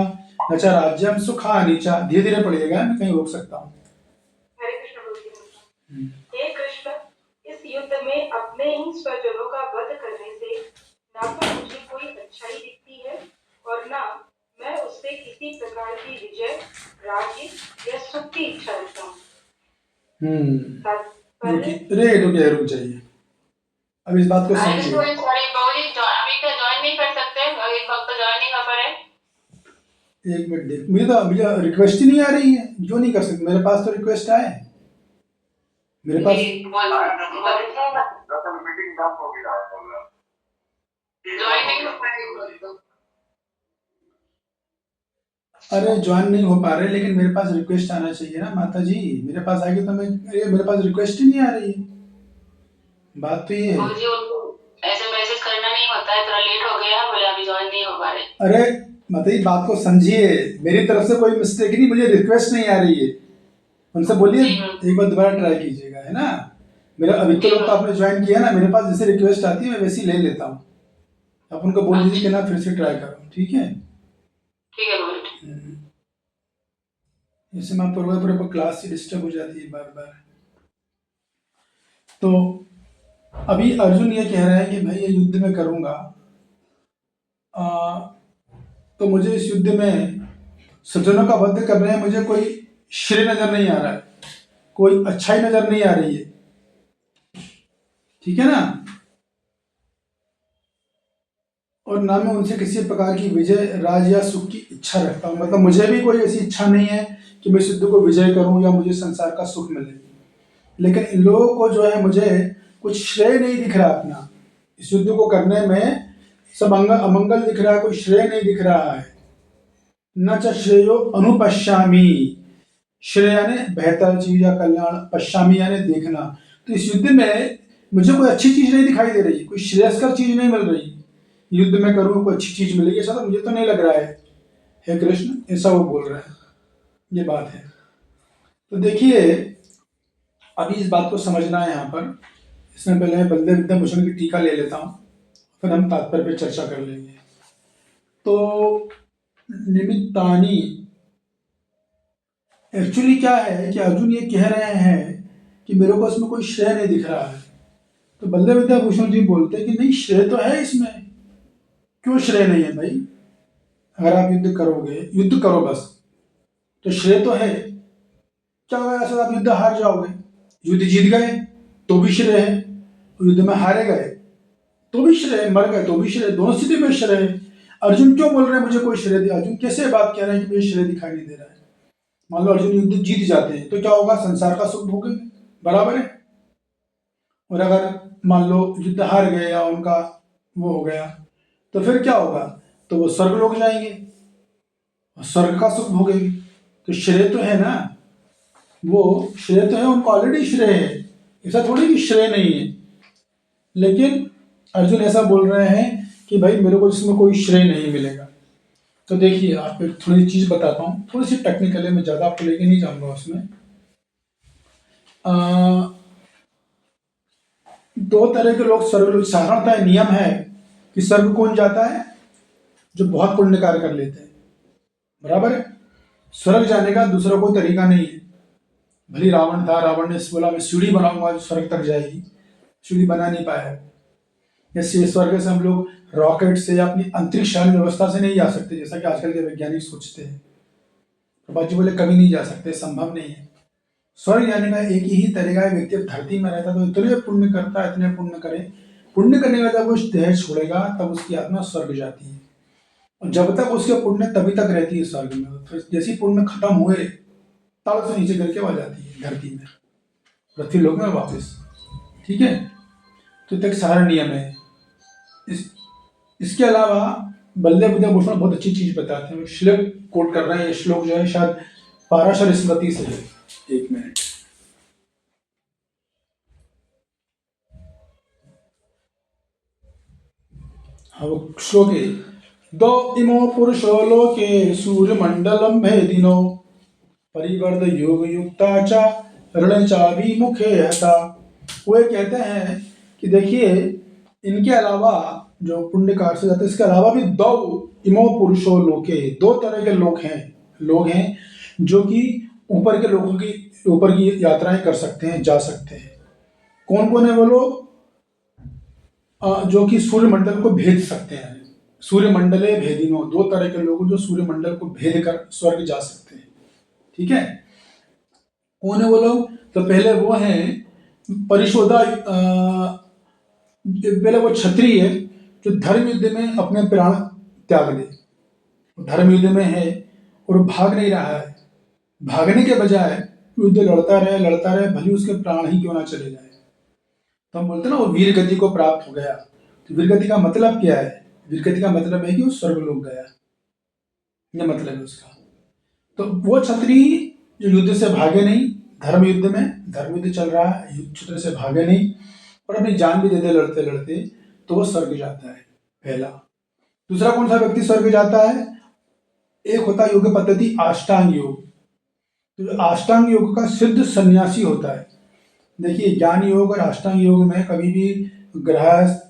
न च राज्यम सुखानि च। धीरे धीरे पढ़िएगा, मैं कहीं रोक सकता हूँ। हरे कृष्ण बोलिए। हे कृष्ण, इस युद्ध में अपने ही स्वजनों का वध करने से ना तो मुझे कोई अच्छाई दिखती है और ना मैं उससे किसी प्रकार की विजय, राज्य या सुख की इच्छा रखता हूँ। रुक जाइए। अब इस बात को समझिए। सॉरी बाबूजी, अभी क्या ज्वाइन नहीं कर सकते? अभी भक्त ज्वाइन नहीं कर पा रहे। एक मिनट देख, मुझे रिक्वेस्ट ही नहीं आ रही है। जो नहीं कर सकते, मेरे पास तो रिक्वेस्ट आए, मेरे पास मीटिंग डंप हो गया ज्वाइन नहीं हो पा रही। अरे ज्वाइन नहीं हो पा रहे, लेकिन मेरे पास रिक्वेस्ट आना चाहिए ना माता जी। मेरे पास आएगी तो मैं, मेरे पास रिक्वेस्ट ही नहीं आ रही है। बात तो ये है। बाबूजी उनको ऐसे मैसेज करना नहीं होता है, थोड़ा लेट हो गया, बोले अभी ज्वाइन नहीं हो पा रहे। अरे माता जी बात को समझिए, मेरी तरफ से कोई मिस्टेक नहीं, मुझे रिक्वेस्ट नहीं आ रही है। उनसे बोलिए एक बार दोबारा ट्राई कीजिएगा, है ना। मेरा अभी तो लोग तो आपने ज्वाइन किया ना, मेरे पास जैसे रिक्वेस्ट आती है मैं वैसी ले लेता हूँ। आप उनको बोल दीजिए कि ना फिर से ट्राई करो, ठीक है? ठीक है बाबूजी। जैसे मैं पूरा क्लास से डिस्टर्ब हो जाती है बार बार। तो अभी अर्जुन ये कह रहा है कि भाई ये युद्ध में करूँगा, तो मुझे इस युद्ध में सज्जनों का वध करने में मुझे कोई श्रेय नजर नहीं आ रहा है, कोई अच्छाई नजर नहीं आ रही है, ठीक है ना। और ना मैं उनसे किसी प्रकार की विजय, राज या सुख की इच्छा रखता हूँ। मतलब मुझे भी कोई ऐसी इच्छा नहीं है कि मैं इस युद्ध को विजय करूँ या मुझे संसार का सुख मिले। लेकिन इन लोगों को जो है मुझे कुछ श्रेय नहीं दिख रहा अपना इस युद्ध को करने में। सब अमंगल दिख रहा है, कोई श्रेय नहीं दिख रहा है। न च श्रेयो अनुपश्यामी। श्रेय यानी बेहतर चीज या कल्याण, पश्यामी यानी देखना। तो इस युद्ध में मुझे कोई अच्छी चीज नहीं दिखाई दे रही, कोई श्रेयस्कर चीज नहीं मिल रही। युद्ध में करूँ कोई अच्छी चीज मिलेगी ऐसा तो मुझे तो नहीं लग रहा है, हे कृष्ण, ऐसा वो बोल रहे हैं। ये बात है। तो देखिए अभी इस बात को समझना है यहाँ पर। इसमें पहले मैं बलदेव विद्याभूषण की टीका ले लेता हूँ, फिर हम तात्पर्य पे चर्चा कर लेंगे। तो निमित्तानी, एक्चुअली क्या है कि अर्जुन ये कह रहे हैं कि मेरे को इसमें कोई श्रेय नहीं दिख रहा है। तो बलदेव विद्याभूषण जी बोलते हैं कि नहीं, श्रेय तो है इसमें। क्यों श्रेय नहीं है भाई? अगर आप युद्ध करोगे, युद्ध करो बस, तो श्रेय तो है। क्या होगा ऐसा, आप युद्ध हार जाओगे, युद्ध जीत गए तो भी श्रेय है, युद्ध में हारे गए तो भी श्रेय, मर गए तो भी श्रेय, दोनों स्थिति में श्रेय है। अर्जुन क्यों बोल रहे हैं मुझे कोई श्रेय दे? अर्जुन कैसे बात कह रहे हैं कि मुझे श्रेय दिखाई नहीं दे रहा है? मान लो अर्जुन युद्ध जीत जाते हैं तो क्या होगा? संसार का सुख भोगेंगे। बराबर है। और अगर मान लो युद्ध हार गए या उनका वो हो गया तो फिर क्या होगा, तो वो स्वर्ग लोग जाएंगे और स्वर्ग का सुख भोगेंगे। तो श्रेय तो है ना, वो श्रेय तो है, उनको ऑलरेडी श्रेय है, ऐसा थोड़ी कि श्रेय नहीं है। लेकिन अर्जुन ऐसा बोल रहे हैं कि भाई मेरे को इसमें कोई श्रेय नहीं मिलेगा। तो देखिए आपको थोड़ी चीज बताता हूँ, थोड़ी सी टेक्निकल है, मैं ज्यादा आपको लेके नहीं जाऊंगा उसमें। दो तरह के लोग स्वर्ग लोग, साधारणतः नियम है कि स्वर्ग कौन जाता है, जो बहुत पुण्य कार्य कर लेते हैं, बराबर है। स्वर्ग जाने का दूसरा कोई तरीका नहीं है। भले रावण था, रावण ने बोला मैं सीढ़ी बनाऊंगा जो स्वर्ग तक जाएगी, सीढ़ी बना नहीं पाया। जैसे स्वर्ग से हम लोग रॉकेट से या अपनी अंतरिक्ष यान व्यवस्था से नहीं जा सकते, जैसा कि आजकल के वैज्ञानिक सोचते हैं। प्रभा जी बोले कभी नहीं जा सकते, संभव नहीं है। स्वर्ग जाने का एक ही तरीका है, व्यक्ति धरती में रहता तो इतने पुण्य करता, इतने पुण्य करे, पुण्य करने का जब वो देह छोड़ेगा तब उसकी आत्मा स्वर्ग जाती है। और जब तक उसके पुण्य तभी तक रहती है स्वर्ग में, फिर जैसे पुण्य खत्म हुए तब से नीचे गिर के आ जाती है धरती में, पृथ्वी लोक में वापस। ठीक है, तो एक सारा नियम है। इसके अलावा बलदेव विद्याभूषण बहुत अच्छी चीज बताते हैं, श्लोक कोट कर रहे हैं। ये श्लोक जो है शायद पाराशर स्मृति से है। एक मिनट, हाँ वो श्लोक है, दो इमो पुरुषो लोके सूर्यमंडलम भेदिनो परिवर्त योग युक्ता चा ऋण चाभिमुखे हता। वो ये कहते हैं कि देखिए इनके अलावा जो पुण्य कार्य से जाते हैं, इसके अलावा भी दो इमो पुरुषो लोके, दो तरह के लोग हैं जो कि ऊपर के लोगों की ऊपर की यात्राएं कर सकते हैं, जा सकते हैं। कौन कौन है वो लोग, जो कि सूर्यमंडल को भेद सकते हैं। सूर्यमंडले भेदिनो, दो तरह के लोग जो सूर्यमंडल को भेद कर स्वर्ग जा सकते हैं। ठीक है, कौन है वो लोग, तो पहले वो हैं परिशोधा, पहले वो क्षत्रिय है जो धर्म युद्ध में अपने प्राण त्याग दे, धर्म युद्ध में है और भाग नहीं रहा है, भागने के बजाय युद्ध लड़ता रहे भले उसके प्राण ही क्यों ना चले जाए। तो हम बोलते हैं ना वो वीर गति को प्राप्त हो गया। तो वीर गति का मतलब क्या है, वीर गति का मतलब है कि वो स्वर्ग लोक गया, ये मतलब है उसका। तो वो क्षत्रिय जो युद्ध से भागे नहीं, धर्म युद्ध चल रहा है, युद्ध से भागे नहीं और अपनी जान भी दे दे लड़ते लड़ते, तो वो स्वर्ग जाता है, पहला। दूसरा कौन सा व्यक्ति स्वर्ग जाता है, एक होता है योग पद्धति अष्टांग योग। तो अष्टांग योग का सिद्ध सन्यासी होता है। देखिए ज्ञान योग और अष्टांग योग में कभी भी गृहस्थ,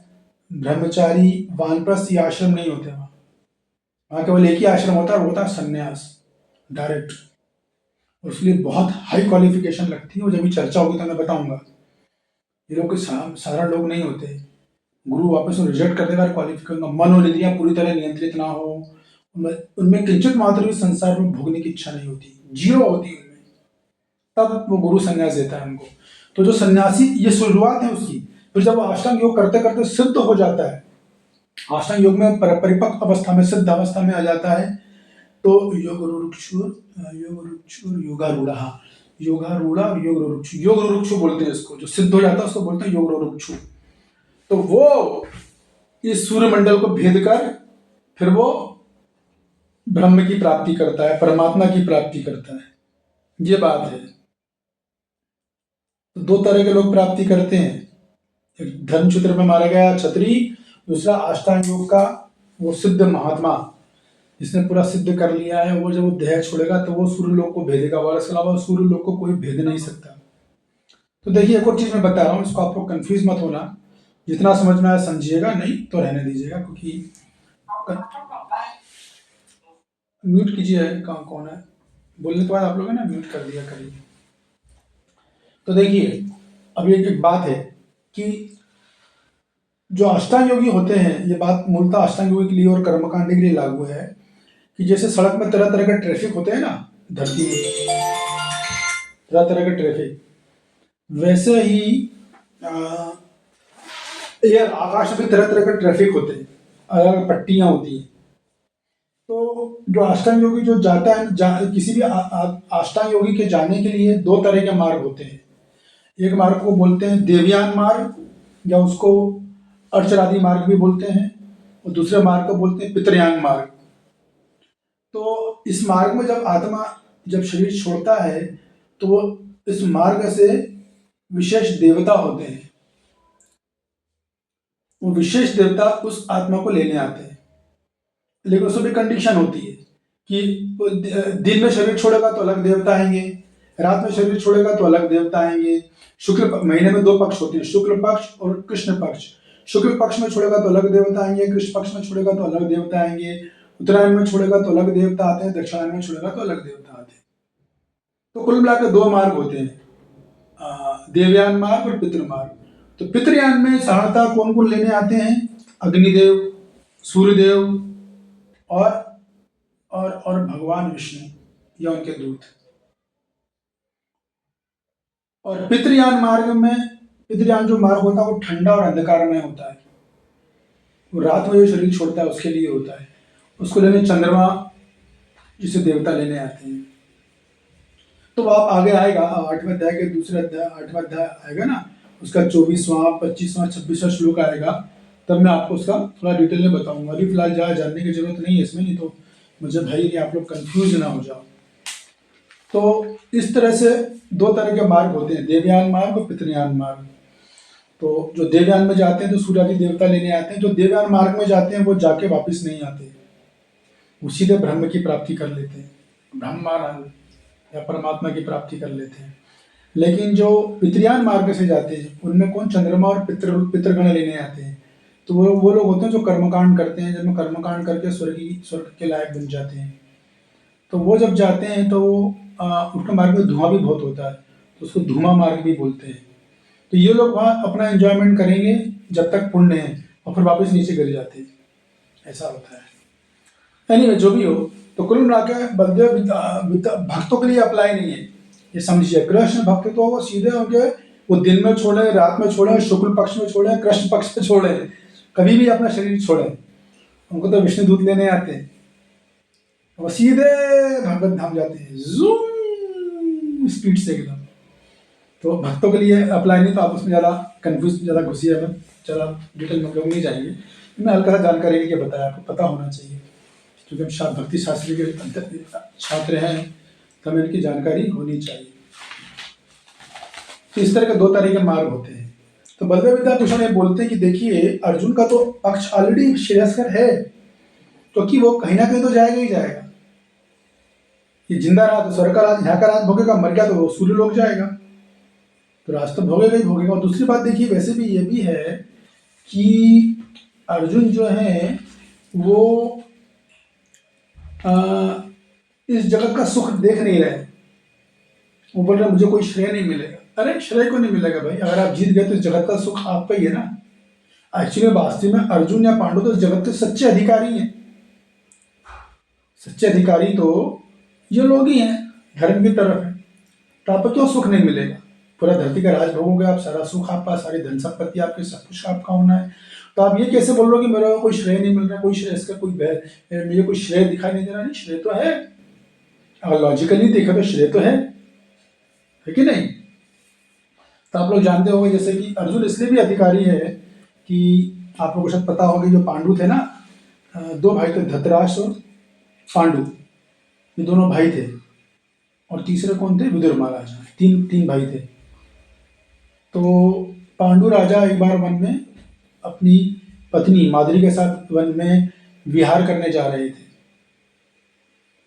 ब्रह्मचारी, वानप्रस्थ ये आश्रम नहीं होते। वहाँ केवल एक ही आश्रम होता है, वो होता है संन्यास डायरेक्ट। उसके लिए बहुत हाई क्वालिफिकेशन लगती है, और जब भी चर्चा होगी तो मैं बताऊंगा। ये लोग सारा लोग नहीं होते, गुरु वापस रिजेक्ट कर देगा क्वालिफिकेशन। मनोनिधियां पूरी तरह नियंत्रित ना हो, उनमें किंचित मात्र भी संसार में भोगने की इच्छा नहीं होती, जीरो होती उनमें, तब वो गुरु संन्यास देता है उनको। तो जो सन्यासी, ये शुरुआत है उसकी। फिर जब वो अष्टांग योग करते करते सिद्ध हो जाता है, अष्टांग योग में परिपक्व अवस्था में, सिद्ध अवस्था में आ जाता है, तो योगारूढ़ा और योग बोलते हैं इसको। जो सिद्ध हो जाता है उसको बोलते हैं योगरुक्षु। तो वो इस सूर्यमंडल को भेद कर फिर वो ब्रह्म की प्राप्ति करता है, परमात्मा की प्राप्ति करता है, ये बात है। तो दो तरह के लोग प्राप्ति करते हैं, एक धर्मक्षेत्र में मारा गया क्षत्रिय, दूसरा अष्टांग योग का वो सिद्ध महात्मा जिसने पूरा सिद्ध कर लिया है। वो जब वो देह छोड़ेगा तो वो सूर्य लोक को भेदेगा, और इसके अलावा सूर्य लोक को कोई भेद नहीं सकता। तो देखिए एक और चीज मैं बता रहा हूँ, इसको आप लोग कंफ्यूज मत होना, जितना समझ में आया समझिएगा, नहीं तो रहने दीजिएगा। क्योंकि म्यूट कीजिए, कौन है बोलने के बाद आप लोग है ना म्यूट कर दिया करिए। तो देखिए अब एक बात है कि जो अष्टांग योगी होते हैं, ये बात मूलतः अष्टांग योगी के लिए और कर्मकांड के लिए लागू है, कि जैसे सड़क में तरह तरह के ट्रैफिक होते हैं ना, धरती में तरह तरह के ट्रैफिक, वैसे ही एयर आकाश में तरह तरह के ट्रैफिक होते हैं, अलग अलग पट्टियां होती हैं। तो जो अष्टांग योगी जो जाता है, किसी भी अष्टांग योगी के जाने के लिए दो तरह के मार्ग होते हैं। एक मार्ग को बोलते हैं देवयान मार्ग, या उसको अर्चरादि मार्ग भी बोलते हैं, और दूसरे मार्ग को बोलते हैं पितृयान मार्ग। तो इस मार्ग में जब आत्मा जब शरीर छोड़ता है तो वो इस मार्ग से विशेष देवता होते हैं, वो विशेष देवता उस आत्मा को लेने आते हैं, लेकिन उसमें भी कंडीशन होती है कि दिन में शरीर छोड़ेगा तो अलग देवता आएंगे, रात में शरीर छोड़ेगा तो अलग देवता आएंगे। महीने में 2 पक्ष होते हैं, शुक्ल पक्ष और कृष्ण पक्ष। शुक्ल पक्ष में छोड़ेगा तो अलग देवता आएंगे, कृष्ण पक्ष में छोड़ेगा तो अलग देवता आएंगे, उत्तरायण में छोड़ेगा तो अलग देवता आते हैं, दक्षिणायन में छोड़ेगा तो अलग देवता आते हैं। तो कुल मिलाकर 2 मार्ग होते हैं, देवयान मार्ग और पितृमार्ग। तो पितृयान में साधारणतः कौन कौन लेने आते हैं? अग्निदेव, सूर्यदेव और भगवान विष्णु या उनके दूत। और पितृयान मार्ग में, पितृयान जो मार्ग होता है वो ठंडा और अंधकार में होता है, वो रात में जो शरीर छोड़ता है उसके लिए होता है। उसको लेने चंद्रमा जिसे देवता लेने आते हैं। तो आप आगे आएगा 8वें अध्याय के दूसरे अध्याय 8वां अध्याय आएगा ना, उसका 24वां 25वां 26वां श्लोक आएगा, तब मैं आपको उसका थोड़ा डिटेल में बताऊंगा। अभी फिलहाल ज़्यादा जानने की जरूरत नहीं है इसमें, नहीं तो मुझे भाई ये आप लोग कंफ्यूज ना हो जाओ। तो इस तरह से 2 तरह के मार्ग होते हैं, देवयान मार्ग और पितृयान मार्ग। तो जो देवयान में जाते हैं तो सूर्य आदि देवता लेने आते हैं, जो देवयान मार्ग में जाते हैं वो जाके वापस नहीं आते, वो सीधे ब्रह्म की प्राप्ति कर लेते हैं, ब्रह्मानंद या परमात्मा की प्राप्ति कर लेते हैं। लेकिन जो पितृयान मार्ग से जाते हैं उनमें कौन? चंद्रमा और पितृगण लेने आते हैं। तो वो लोग होते हैं जो कर्मकांड करते हैं, जब कर्मकांड करके स्वर्ग के लायक बन जाते हैं। तो वो जब जाते हैं तो उनके मार्ग में धुआं भी बहुत होता है, तो उसको धुआं मार्ग भी बोलते हैं। तो ये लोग वहाँ अपना एंजॉयमेंट करेंगे जब तक पुण्य है, और फिर वापस नीचे गिर जाते हैं, ऐसा होता है। एनीवे जो भी हो, तो कुल मिलाकर बलदेव भक्तों के लिए अप्लाई नहीं है, ये समझिए। कृष्ण भक्त तो वो सीधे उनके, वो दिन में छोड़े, रात में छोड़े, शुक्ल पक्ष में छोड़े, कृष्ण पक्ष में छोड़े, कभी भी अपना शरीर छोड़े, उनको तो विष्णु दूत लेने आते हैं, वो सीधे भगवत धाम जाते हैं, जूम स्पीड से एकदम। तो भक्तों के लिए अप्लाई नहीं, तो आप उसमें ज़्यादा कंफ्यूज, ज़्यादा घुसिए मत, ज़्यादा डिटेल में लोग नहीं जाएंगे। मैं हल्का सा जानकारी के बताया, आपको पता होना चाहिए, क्योंकि हम भक्ति शास्त्री के छात्र हैं, तो हमें इनकी जानकारी होनी चाहिए। तो इस तरह के 2 तरह के मार्ग होते हैं। तो बलदेव विद्याभूषण ये बोलते हैं कि देखिए, अर्जुन का तो पक्ष ऑलरेडी श्रेयस्कर है, क्योंकि वो कहीं ना कहीं तो जाएगा ही जाएगा। ये जिंदा रहा तो स्वर्ग का राज, यहाँ का राज भोगेगा, मर गया तो वो सूर्य लोक जाएगा, तो राज तो भोगेगा ही भोगेगा। और दूसरी बात देखिए, वैसे भी ये भी है कि अर्जुन जो है वो इस जगत का सुख देख नहीं रहे, वो बोल रहे मुझे कोई श्रेय नहीं मिलेगा। अरे श्रेय को नहीं मिलेगा भाई, अगर आप जीत गए तो इस जगत का सुख आपका ही है ना। एक्चुअली वास्तव में अर्जुन या पांडु तो इस जगत के सच्चे अधिकारी हैं, सच्चे अधिकारी तो ये लोग ही हैं, धर्म की तरफ है। तो आपको क्यों सुख नहीं मिलेगा? पूरा धरती का राज भोगोगे आप, सारा सुख आपका, सारी धन संपत्ति आपकी, सब कुछ आपका होना है। तो आप ये कैसे बोल रहे हो कि मेरे को कोई श्रेय नहीं मिल रहा, कोई श्रेय, इसका कोई मुझे कोई श्रेय दिखाई नहीं दे रहा? नहीं, श्रेय तो है, अगर लॉजिकली देखा तो श्रेय तो है कि नहीं? तो आप लोग जानते होंगे जैसे कि अर्जुन इसलिए भी अधिकारी है कि आप लोगों को शायद पता होगा, जो पांडु थे ना, 2 भाई थे, धृतराष्ट्र और पांडु, ये दोनों भाई थे, और तीसरे कौन थे? विदुर महाराज। 3 भाई थे। तो पांडु राजा एक बार वन में अपनी पत्नी माद्री के साथ वन में विहार करने जा रहे थे।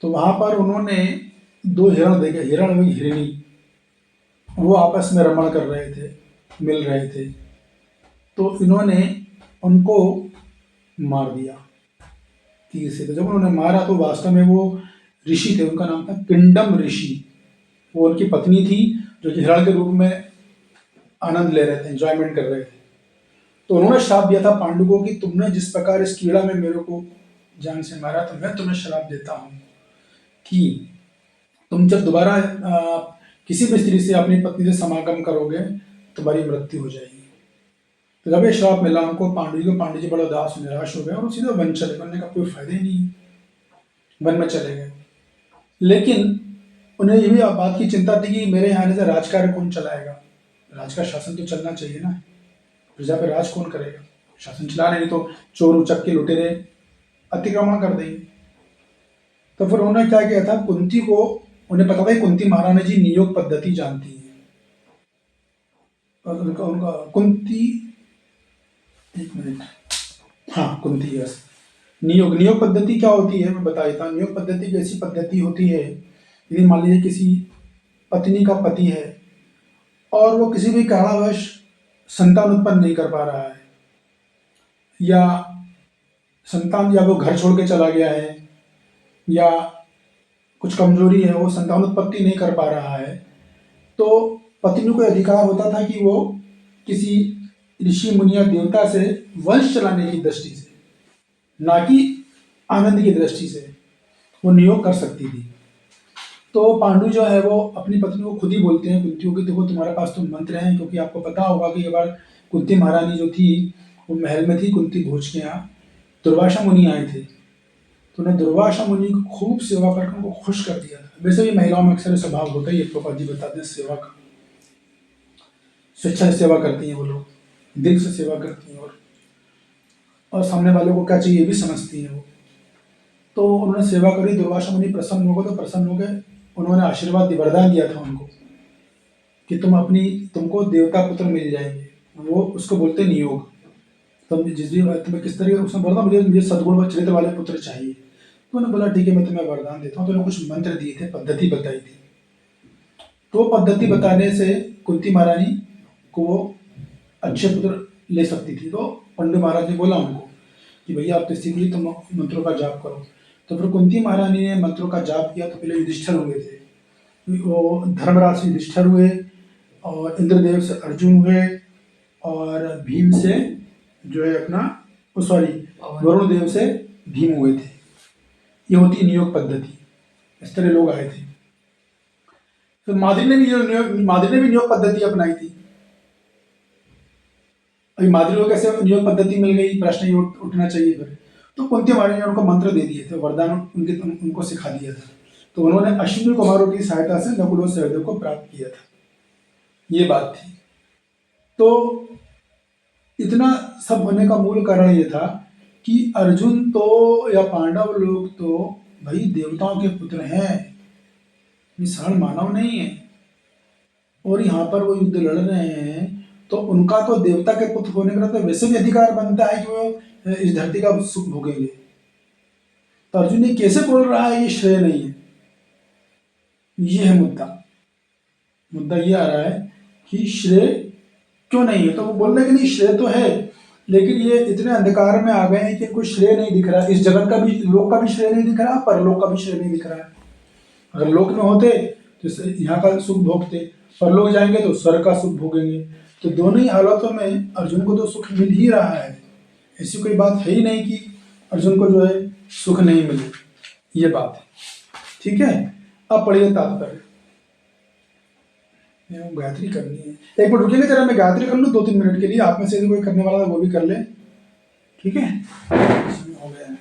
तो वहाँ पर उन्होंने 2 हिरण देखे, हिरण वही हिरणी, वो आपस में रमण कर रहे थे, मिल रहे थे। तो इन्होंने उनको मार दिया तीर से। तो जब उन्होंने मारा तो वास्तव में वो ऋषि थे, उनका नाम था पिंडम ऋषि। वो उनकी पत्नी थी जो हिरण के रूप में आनंद ले रहे थे, एंजॉयमेंट कर रहे थे। तो उन्होंने श्राप दिया था पांडु को कि तुमने जिस प्रकार इस कीड़ा में मेरे को जान से मारा, तो मैं तुम्हें श्राप देता हूँ कि तुम जब दोबारा किसी भी स्त्री से, अपनी पत्नी से समागम करोगे, तुम्हारी मृत्यु हो जाएगी। तो जब ये श्राप मिला उनको, पांडु जी बड़ा उदास निराश हो गए और सीधे वन चले। बनने का कोई फायदा ही नहीं, वन में चले गए। लेकिन उन्हें ये भी बात की चिंता थी कि मेरे यहाँ से राजकार्य कौन चलाएगा, राज का शासन तो चलना चाहिए ना, प्रजा पे राज कौन करेगा? शासन चला नहीं तो चोर उचक्के लुटेरे अतिक्रमण कर देंगे। तो फिर उन्होंने क्या किया था, कुंती को, उन्हें पता था कि कुंती महारानी जी नियोग पद्धति जानती है, और उनका उनका कुंती, एक मिनट, हाँ कुंती, यस। नियोग, नियोग पद्धति क्या होती है मैं बता देता हूँ। नियोग पद्धति एक ऐसी पद्धति होती है, यदि मान लीजिए किसी पत्नी का पति है और वो किसी भी कारणवश संतान उत्पन्न नहीं कर पा रहा है, या संतान, या वो घर छोड़ के चला गया है, या कुछ कमजोरी है, वो संतान उत्पत्ति नहीं कर पा रहा है, तो पत्नी को अधिकार होता था कि वो किसी ऋषि मुनि या देवता से वंश चलाने की दृष्टि से, ना कि आनंद की दृष्टि से, वो नियोग कर सकती थी। तो पांडु जो है वो अपनी पत्नी को खुद ही बोलते हैं कुंती को कि देखो तुम्हारे पास तो मंत्र हैं, क्योंकि आपको पता होगा कि एक बार कुंती महारानी जो थी वो महल में थी कुंती भोज के यहाँ, दुर्वासा मुनि आए थे, तो उन्हें दुर्वासा मुनि को खूब सेवा करके उनको खुश कर दिया था। वैसे भी महिलाओं में अक्सर स्वभाव होता ही है, प्रभुपाद जी बताते हैं, सेवा का, स्वेच्छा से सेवा करती हैं वो लोग, दिल से सेवा करती हैं, और सामने वाले को क्या चाहिए ये भी समझती हैं वो। तो उन्होंने सेवा करी, दुर्वासा मुनि प्रसन्न हो गए, तो प्रसन्न हो गए, उन्होंने आशीर्वाद वरदान दिया था उनको कि तुमको देवता पुत्र मिल जाएंगे, वो उसको बोलते हैं नियोग। तुम जिस भी तुम्हें किस तरह, उसने बोला मुझे सद्गुण व चरित्र वाले पुत्र चाहिए, तो उन्होंने बोला ठीक है मैं तुम्हें वरदान देता हूँ। तो उन्होंने कुछ मंत्र दिए थे, पद्धति बताई थी, तो पद्धति बताने से कुंती महारानी को अच्छे पुत्र ले सकती थी। तो पंडित महाराज ने बोला उनको कि भैया आप तो सीखिए, तुम मंत्रों का जाप करो। तो फिर कुंती महारानी ने मंत्रों का जाप किया। तो पहले युधिष्ठिर हुए थे, वो धर्मराज से युधिष्ठिर हुए, और इंद्रदेव से अर्जुन हुए, और भीम से जो है अपना, सॉरी, वरुण देव से भीम हुए थे। ये होती नियोग पद्धति, इस तरह लोग आए थे। तो माद्री ने भी नियोग पद्धति अपनाई थी। अभी माद्री को कैसे नियोग पद्धति मिल गई, प्रश्न ये उठना चाहिए फिर। तो कुंती महारानी ने उनको मंत्र दे दिए थे, वरदान उनको सिखा दिया था। तो उन्होंने अश्विनी कुमारों की सहायता से नकुल और सहदेव को प्राप्त किया था, ये बात थी। तो इतना सब होने का मूल कारण ये था कि अर्जुन तो या पांडव लोग तो भाई देवताओं के पुत्र हैं, ये सरल मानव नहीं है, और यहाँ पर वो युद्ध लड़ रहे हैं, तो उनका तो देवता के पुत्र होने का तो वैसे भी अधिकार बनता है कि वो इस धरती का सुख भोगेंगे। तो अर्जुन ये कैसे बोल रहा है ये श्रेय नहीं है, ये है मुद्दा ये आ रहा है कि श्रेय क्यों नहीं है। तो वो बोल रहे कि नहीं श्रेय तो है, लेकिन ये इतने अंधकार में आ गए हैं कि कोई श्रेय नहीं दिख रहा, इस जगत का भी, लोक का भी श्रेय नहीं दिख रहा, परलोक का भी श्रेय नहीं दिख रहा है। अगर लोक में होते तो यहाँ का सुख भोगते, परलोक जाएंगे तो स्वर्ग का सुख भोगेंगे। तो दोनों ही हालतों में अर्जुन को तो सुख मिल ही रहा है, ऐसी कोई बात है ही नहीं कि अर्जुन को जो है सुख नहीं मिले, ये बात है। ठीक है, अब पढ़िए तात्पर्य। गायत्री करनी है, एक मिनट रुकिएगा जरा, मैं गायत्री कर लूँ 2-3 मिनट के लिए, आप में से यदि कोई करने वाला है वो भी कर ले, ठीक है। हो गया है।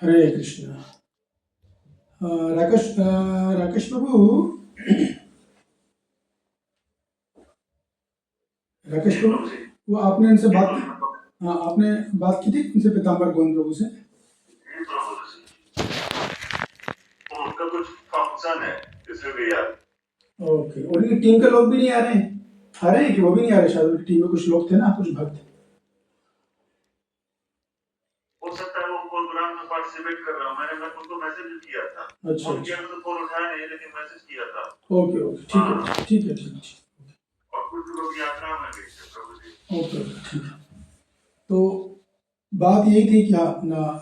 हरे कृष्ण। राकेश प्रभु, राकेश प्रभु, वो आपने उनसे बात की? हाँ, आपने बात की थी उनसे, पीताम्बर गोविंद प्रभु से? उनका कुछ फंक्शन है इसलिए भी यार। ओके, और उनकी टीम के लोग भी नहीं आ रहे हैं? आ रहे हैं कि वो भी नहीं आ रहे? शायद उनकी टीम में कुछ लोग थे ना, कुछ भक्त। हो सकता है वो प्रोग्राम में पार्टिसिपेट कर रहा हूँ। मैंने उनको मैसेज भी किया था। अच्छा फोन अच्छा, किया तो फोन उठाया नहीं, लेकिन मैसेज किया था। ओके ओके, ठीक है ठीक है ठीक है। और कुछ लोग यात्रा में भी थे प्रभु जी। ओके ओके, ठीक है। तो बात यही थी कि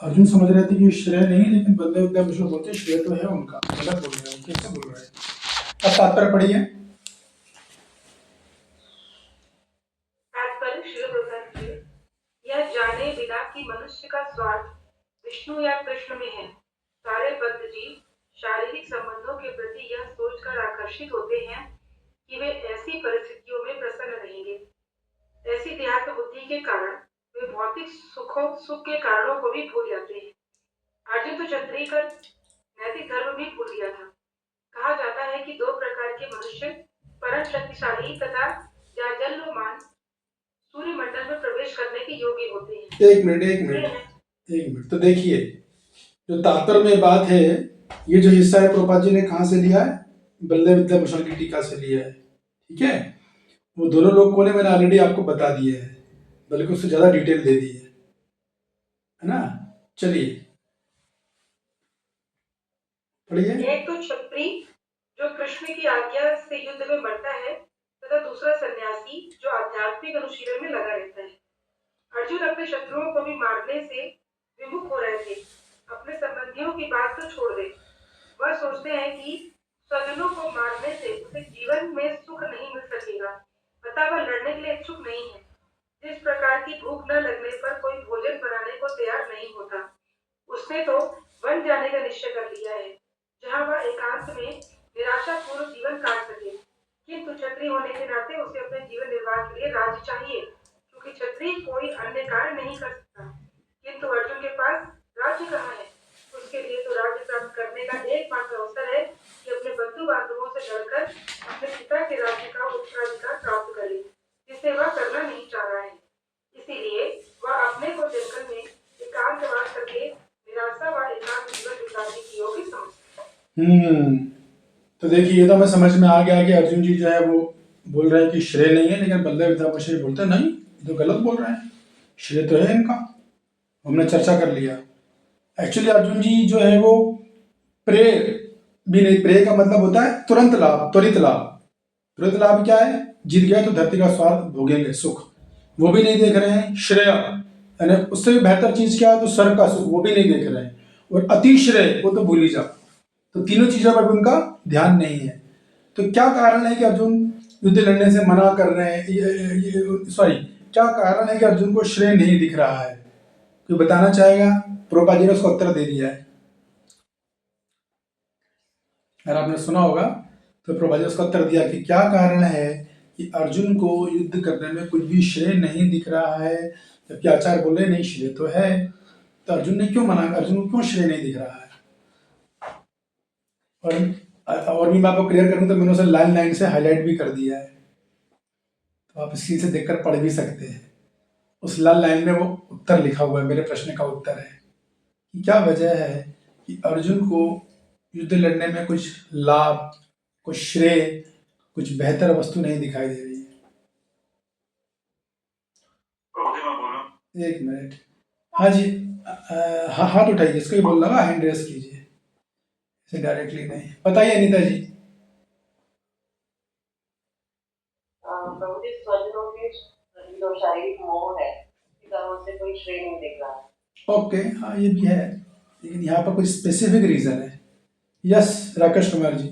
अर्जुन समझ रहे थे कि श्रेय नहीं, लेकिन बंदे विश्व बोलते श्रेय तो है उनका। गलत बोल रहे हैं, कैसे बोल रहे हैं? अब तात्पर्य पढ़िए। तात्पर्य श्री प्रसाद जी, यह जाने बिना कि मनुष्य का स्वार्थ विष्णु या कृष्ण में है, सारे बद्ध जीव शारीरिक संबंधों के प्रति यह सोचकर आकर्षित होते हैं कि वे ऐसी परिस्थितियों में प्रसन्न रहेंगे। ऐसी देहात्म बुद्धि के कारण वे भौतिक सुख के कारणों को भी भूल जाते हैं। अर्जुन तो क्षत्रिय कर नैतिक धर्म भी भूल गया था। कहा जाता है कि दो प्रकार के मनुष्य परम शक्तिशाली तथा जाजल्यमान सूर्यमंडल में प्रवेश करने के योग्य होते हैं। एक मिनट। तो देखिए, जो तात्पर्य में बात है, ये जो हिस्सा है प्रभुपाद जी ने कहाँ से लिया है? बल्लभ विद्याभूषण की टीका से लिया है। ठीक है, वो दोनों लोग कौन है मैंने ऑलरेडी आपको बता दिए है, बल्कि उससे ज्यादा डिटेल दे दी है ना? चलिए पढ़िए। एक तो क्षत्रिय जो कृष्ण की आज्ञा से युद्ध में मरता है, तथा दूसरा सन्यासी जो आध्यात्मिक अनुशीलन में लगा रहता है। अर्जुन अपने शत्रुओं को भी मारने से विमुख हो रहे थे। अपने संबंधियों की बात तो छोड़ दे, वह सोचते हैं कि स्वजनों को मारने से उसे जीवन में सुख नहीं मिल सकेगा, अतः वह लड़ने के लिए इच्छुक नहीं है। जिस प्रकार की भूख न लगने पर कोई भोजन बनाने को तैयार नहीं होता, उसने तो वन जाने का निश्चय कर लिया है, जहाँ वह एकांत में निराशापूर्वक जीवन काट सके। किंतु क्षत्रिय होने के नाते उसे अपने जीवन निर्वाह के लिए राज्य चाहिए, क्योंकि क्षत्रिय कोई अन्य कार्य नहीं कर सकता। किंतु अर्जुन के पास राज्य कहाँ है? उसके लिए तो राज्य प्राप्त करने का एकमात्र अवसर है कि अपने बंधु बांधवों से लड़कर अपने पिता के राज्य का उत्तराधिकार प्राप्त करे, जिसे वह करना नहीं चाह रहा है। इसीलिए वह अपने को जंगल में एकांतवास करके निराशा व एकांत जीवन बिताने की योग्य समझता है। तो देखिए, ये तो हमें समझ में आ गया कि अर्जुन जी जो है वो बोल रहे हैं कि श्रेय नहीं है, लेकिन बल्लभ विद्याभूषण बोलते हैं नहीं, ये तो गलत बोल रहे हैं, श्रेय तो है इनका। हमने चर्चा कर लिया। एक्चुअली अर्जुन जी जो है वो प्रेय भी नहीं, प्रेय का मतलब होता है तुरंत लाभ, त्वरित लाभ। त्वरित लाभ क्या है? जीत गया तो धरती का स्वाद भोगेंगे, सुख, वो भी नहीं देख रहे हैं। श्रेय यानी उससे भी बेहतर चीज क्या है? तो स्वर्ग का सुख, वो भी नहीं देख रहे हैं। और अतिश्रेय, वो तो भूल ही जाओ। तो तीनों चीजों पर उनका ध्यान नहीं है। तो क्या कारण है कि अर्जुन युद्ध लड़ने से मना कर रहे हैं? क्या कारण है कि अर्जुन को श्रेय नहीं दिख रहा है? कोई बताना चाहेगा? प्रभुपाद जी ने उसका उत्तर दे दिया है, अगर आपने सुना होगा तो प्रभुपाद जी ने उसका उत्तर दिया कि क्या कारण है कि अर्जुन को युद्ध करने में कुछ भी श्रेय नहीं दिख रहा है, जबकि आचार्य बोले नहीं श्रेय तो है। तो अर्जुन ने क्यों मना? अर्जुन को क्यों श्रेय नहीं दिख रहा है? और भी मैं आपको क्लियर करूं तो मैंने उसे लाइन से हाईलाइट भी कर दिया है, तो आप इसी से देखकर पढ़ भी सकते हैं। उस लाल लाइन में वो उत्तर लिखा हुआ है, मेरे प्रश्न का उत्तर है कि क्या वजह है कि अर्जुन को युद्ध लड़ने में कुछ लाभ, कुछ श्रेय, कुछ बेहतर वस्तु नहीं दिखाई दे रही है। एक मिनट, हाँ जी, हाथ उठाइए, इसको ही बोल लगा, हैंड रेस कीजिए, इसे डायरेक्टली नहीं। बताइए अनीता जी। प्रभु जी, स्वजनों के जो शारीरिक मोह है, इस कारण से कोई श्रेय नहीं देख रहा है। ओके, हाँ ये भी है, लेकिन यहाँ पर कुछ स्पेसिफिक रीजन है। यस राकेश कुमार जी।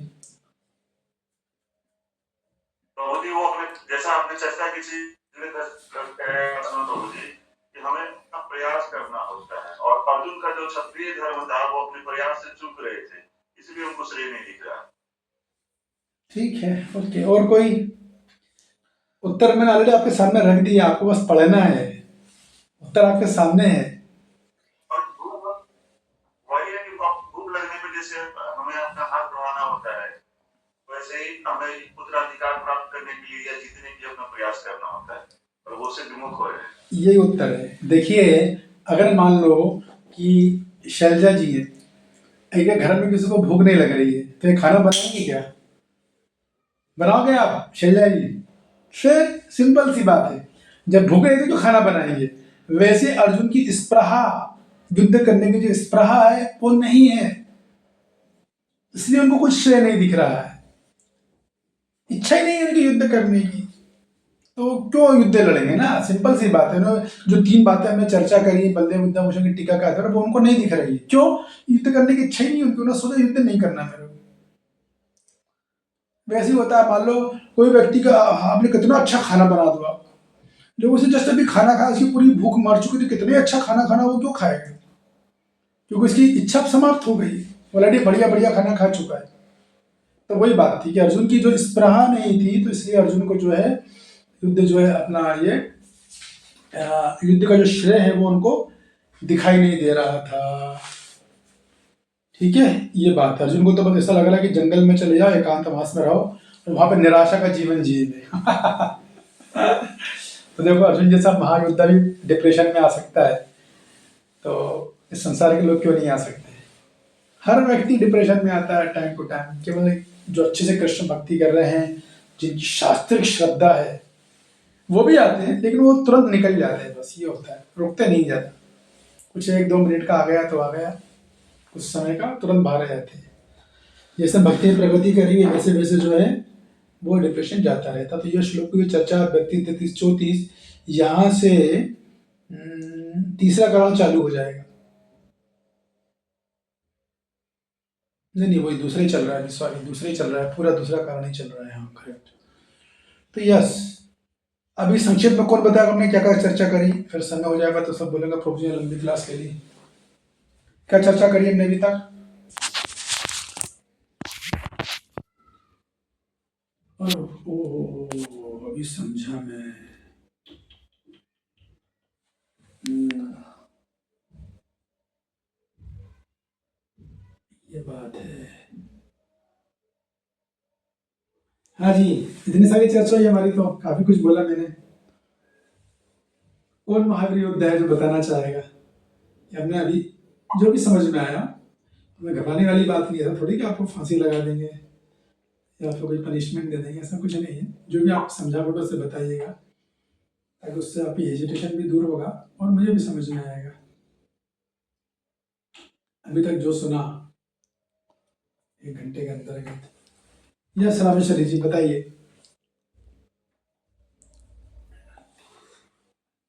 प्रभु जी, वो अपने जैसा आपने चर्चा की थी प्रभु जी, कि हमें प्रयास करना होता है, और अर्जुन का जो क्षत्रिय धर्म था वो अपने प्रयास से चूक रहे थे, इसलिए उनको श्रेय नहीं दिख रहा। ठीक है, ओके। और कोई उत्तर मैंने ऑलरेडी आपके सामने रख दिया, आपको बस पढ़ना है, उत्तर आपके सामने है। जैसे हमें अपना हाथ बढ़ाना होता है, वैसे ही हमें उत्तराधिकार प्राप्त करने के लिए या जीतने के लिए अपना प्रयास करना होता है, और वो से विमुख हो रहे हैं। यही उत्तर है। देखिए, अगर मान लो कि शैलजा जी है, एक घर में किसी को भूख नहीं लग रही है, तो ये खाना बनाएंगे क्या? बनाओगे आप शैलजा जी? फिर सिंपल सी बात है, जब भूख नहीं थी तो खाना बनाएंगे। वैसे अर्जुन की स्पृहा, युद्ध करने की जो स्पृहा है वो नहीं है, इसलिए उनको कुछ श्रेय नहीं दिख रहा है, इच्छा ही नहीं है उनकी युद्ध करने की, तो क्यों युद्ध लड़ेंगे ना? सिंपल सी बात है ना। जो 3 बातें हमने चर्चा करी बलदेव विद्याभूषण की टीका का आधार, वो उनको नहीं दिख रही है। क्यों? युद्ध करने की इच्छा ही नहीं उनकी, उन्होंने सोचा युद्ध नहीं करना मेरे को। वैसे ही होता है, मान लो कोई व्यक्ति का आपने कितना अच्छा खाना बना दो आप, जब उसे जस्ट अभी खाना खाया, उसकी पूरी भूख मर चुकी थी, कितने अच्छा खाना खाना, वो क्यों खाएगा? क्योंकि उसकी इच्छा समाप्त हो गई, ऑलरेडी बढ़िया बढ़िया खाना खा चुका है। तो वही बात थी कि अर्जुन की जो स्पृहा नहीं थी, तो इसलिए अर्जुन को जो है युद्ध जो है अपना ये युद्ध का जो श्रेय है वो उनको दिखाई नहीं दे रहा था। ठीक है, ये बात है। अर्जुन को तो बस ऐसा लग रहा है कि जंगल में चले जाओ, एकांतवास में रहो और वहां पे निराशा का जीवन जिए। तो देखो, अर्जुन जैसा महायोद्धा भी डिप्रेशन में आ सकता है, तो इस संसार के लोग क्यों नहीं आ सकते? हर व्यक्ति डिप्रेशन में आता है टाइम टू टाइम। केवल जो अच्छे से कृष्ण भक्ति कर रहे हैं, जिनकी शास्त्रिक श्रद्धा है, वो भी आते हैं, लेकिन वो तुरंत निकल जाते हैं। बस ये होता है, रुकते नहीं ज़्यादा। कुछ 1-2 मिनट का आ गया तो आ गया, कुछ समय का तुरंत बाहर आ जाते हैं। जैसे भक्ति प्रगति करेंगे वैसे वैसे जो है वो डिप्रेशन जाता रहता। तो ये श्लोक की चर्चा 32-33-34 यहाँ से तीसरा कारण चालू हो जाएगा। नहीं, वही दूसरा ही चल रहा है, सॉरी दूसरा ही चल रहा है, पूरा दूसरा कारण ही चल रहा है। हाँ, करेक्ट। तो यस, अभी संक्षिप्त में कौन बताएगा हमने क्या क्या चर्चा करी? फिर समय हो जाएगा तो सब बोलेंगे प्रभु जी ने लंबी क्लास ले ली। क्या चर्चा करी हमने अभी तक? अभी समझा मैं। ये बात है। हाँ जी, इतनी सारी चर्चा हुई हमारी, तो काफी कुछ बोला मैंने। कौन महावीर योद्धा है जो बताना चाहेगा? हमने अभी जो भी समझ में आया, हमें घबराने वाली बात नहीं है। थोड़ी कि आपको फांसी लगा देंगे या फिर कोई पनिशमेंट दे देंगे, ऐसा कुछ नहीं है। जो भी आप समझा फोटो से बताइएगा, ताकि उससे आपकी हेजिटेशन भी दूर होगा और मुझे भी समझ में आएगा। अभी तक जो सुना 1 घंटे के अंतर्गत। यस रामेश्वरी जी बताइए।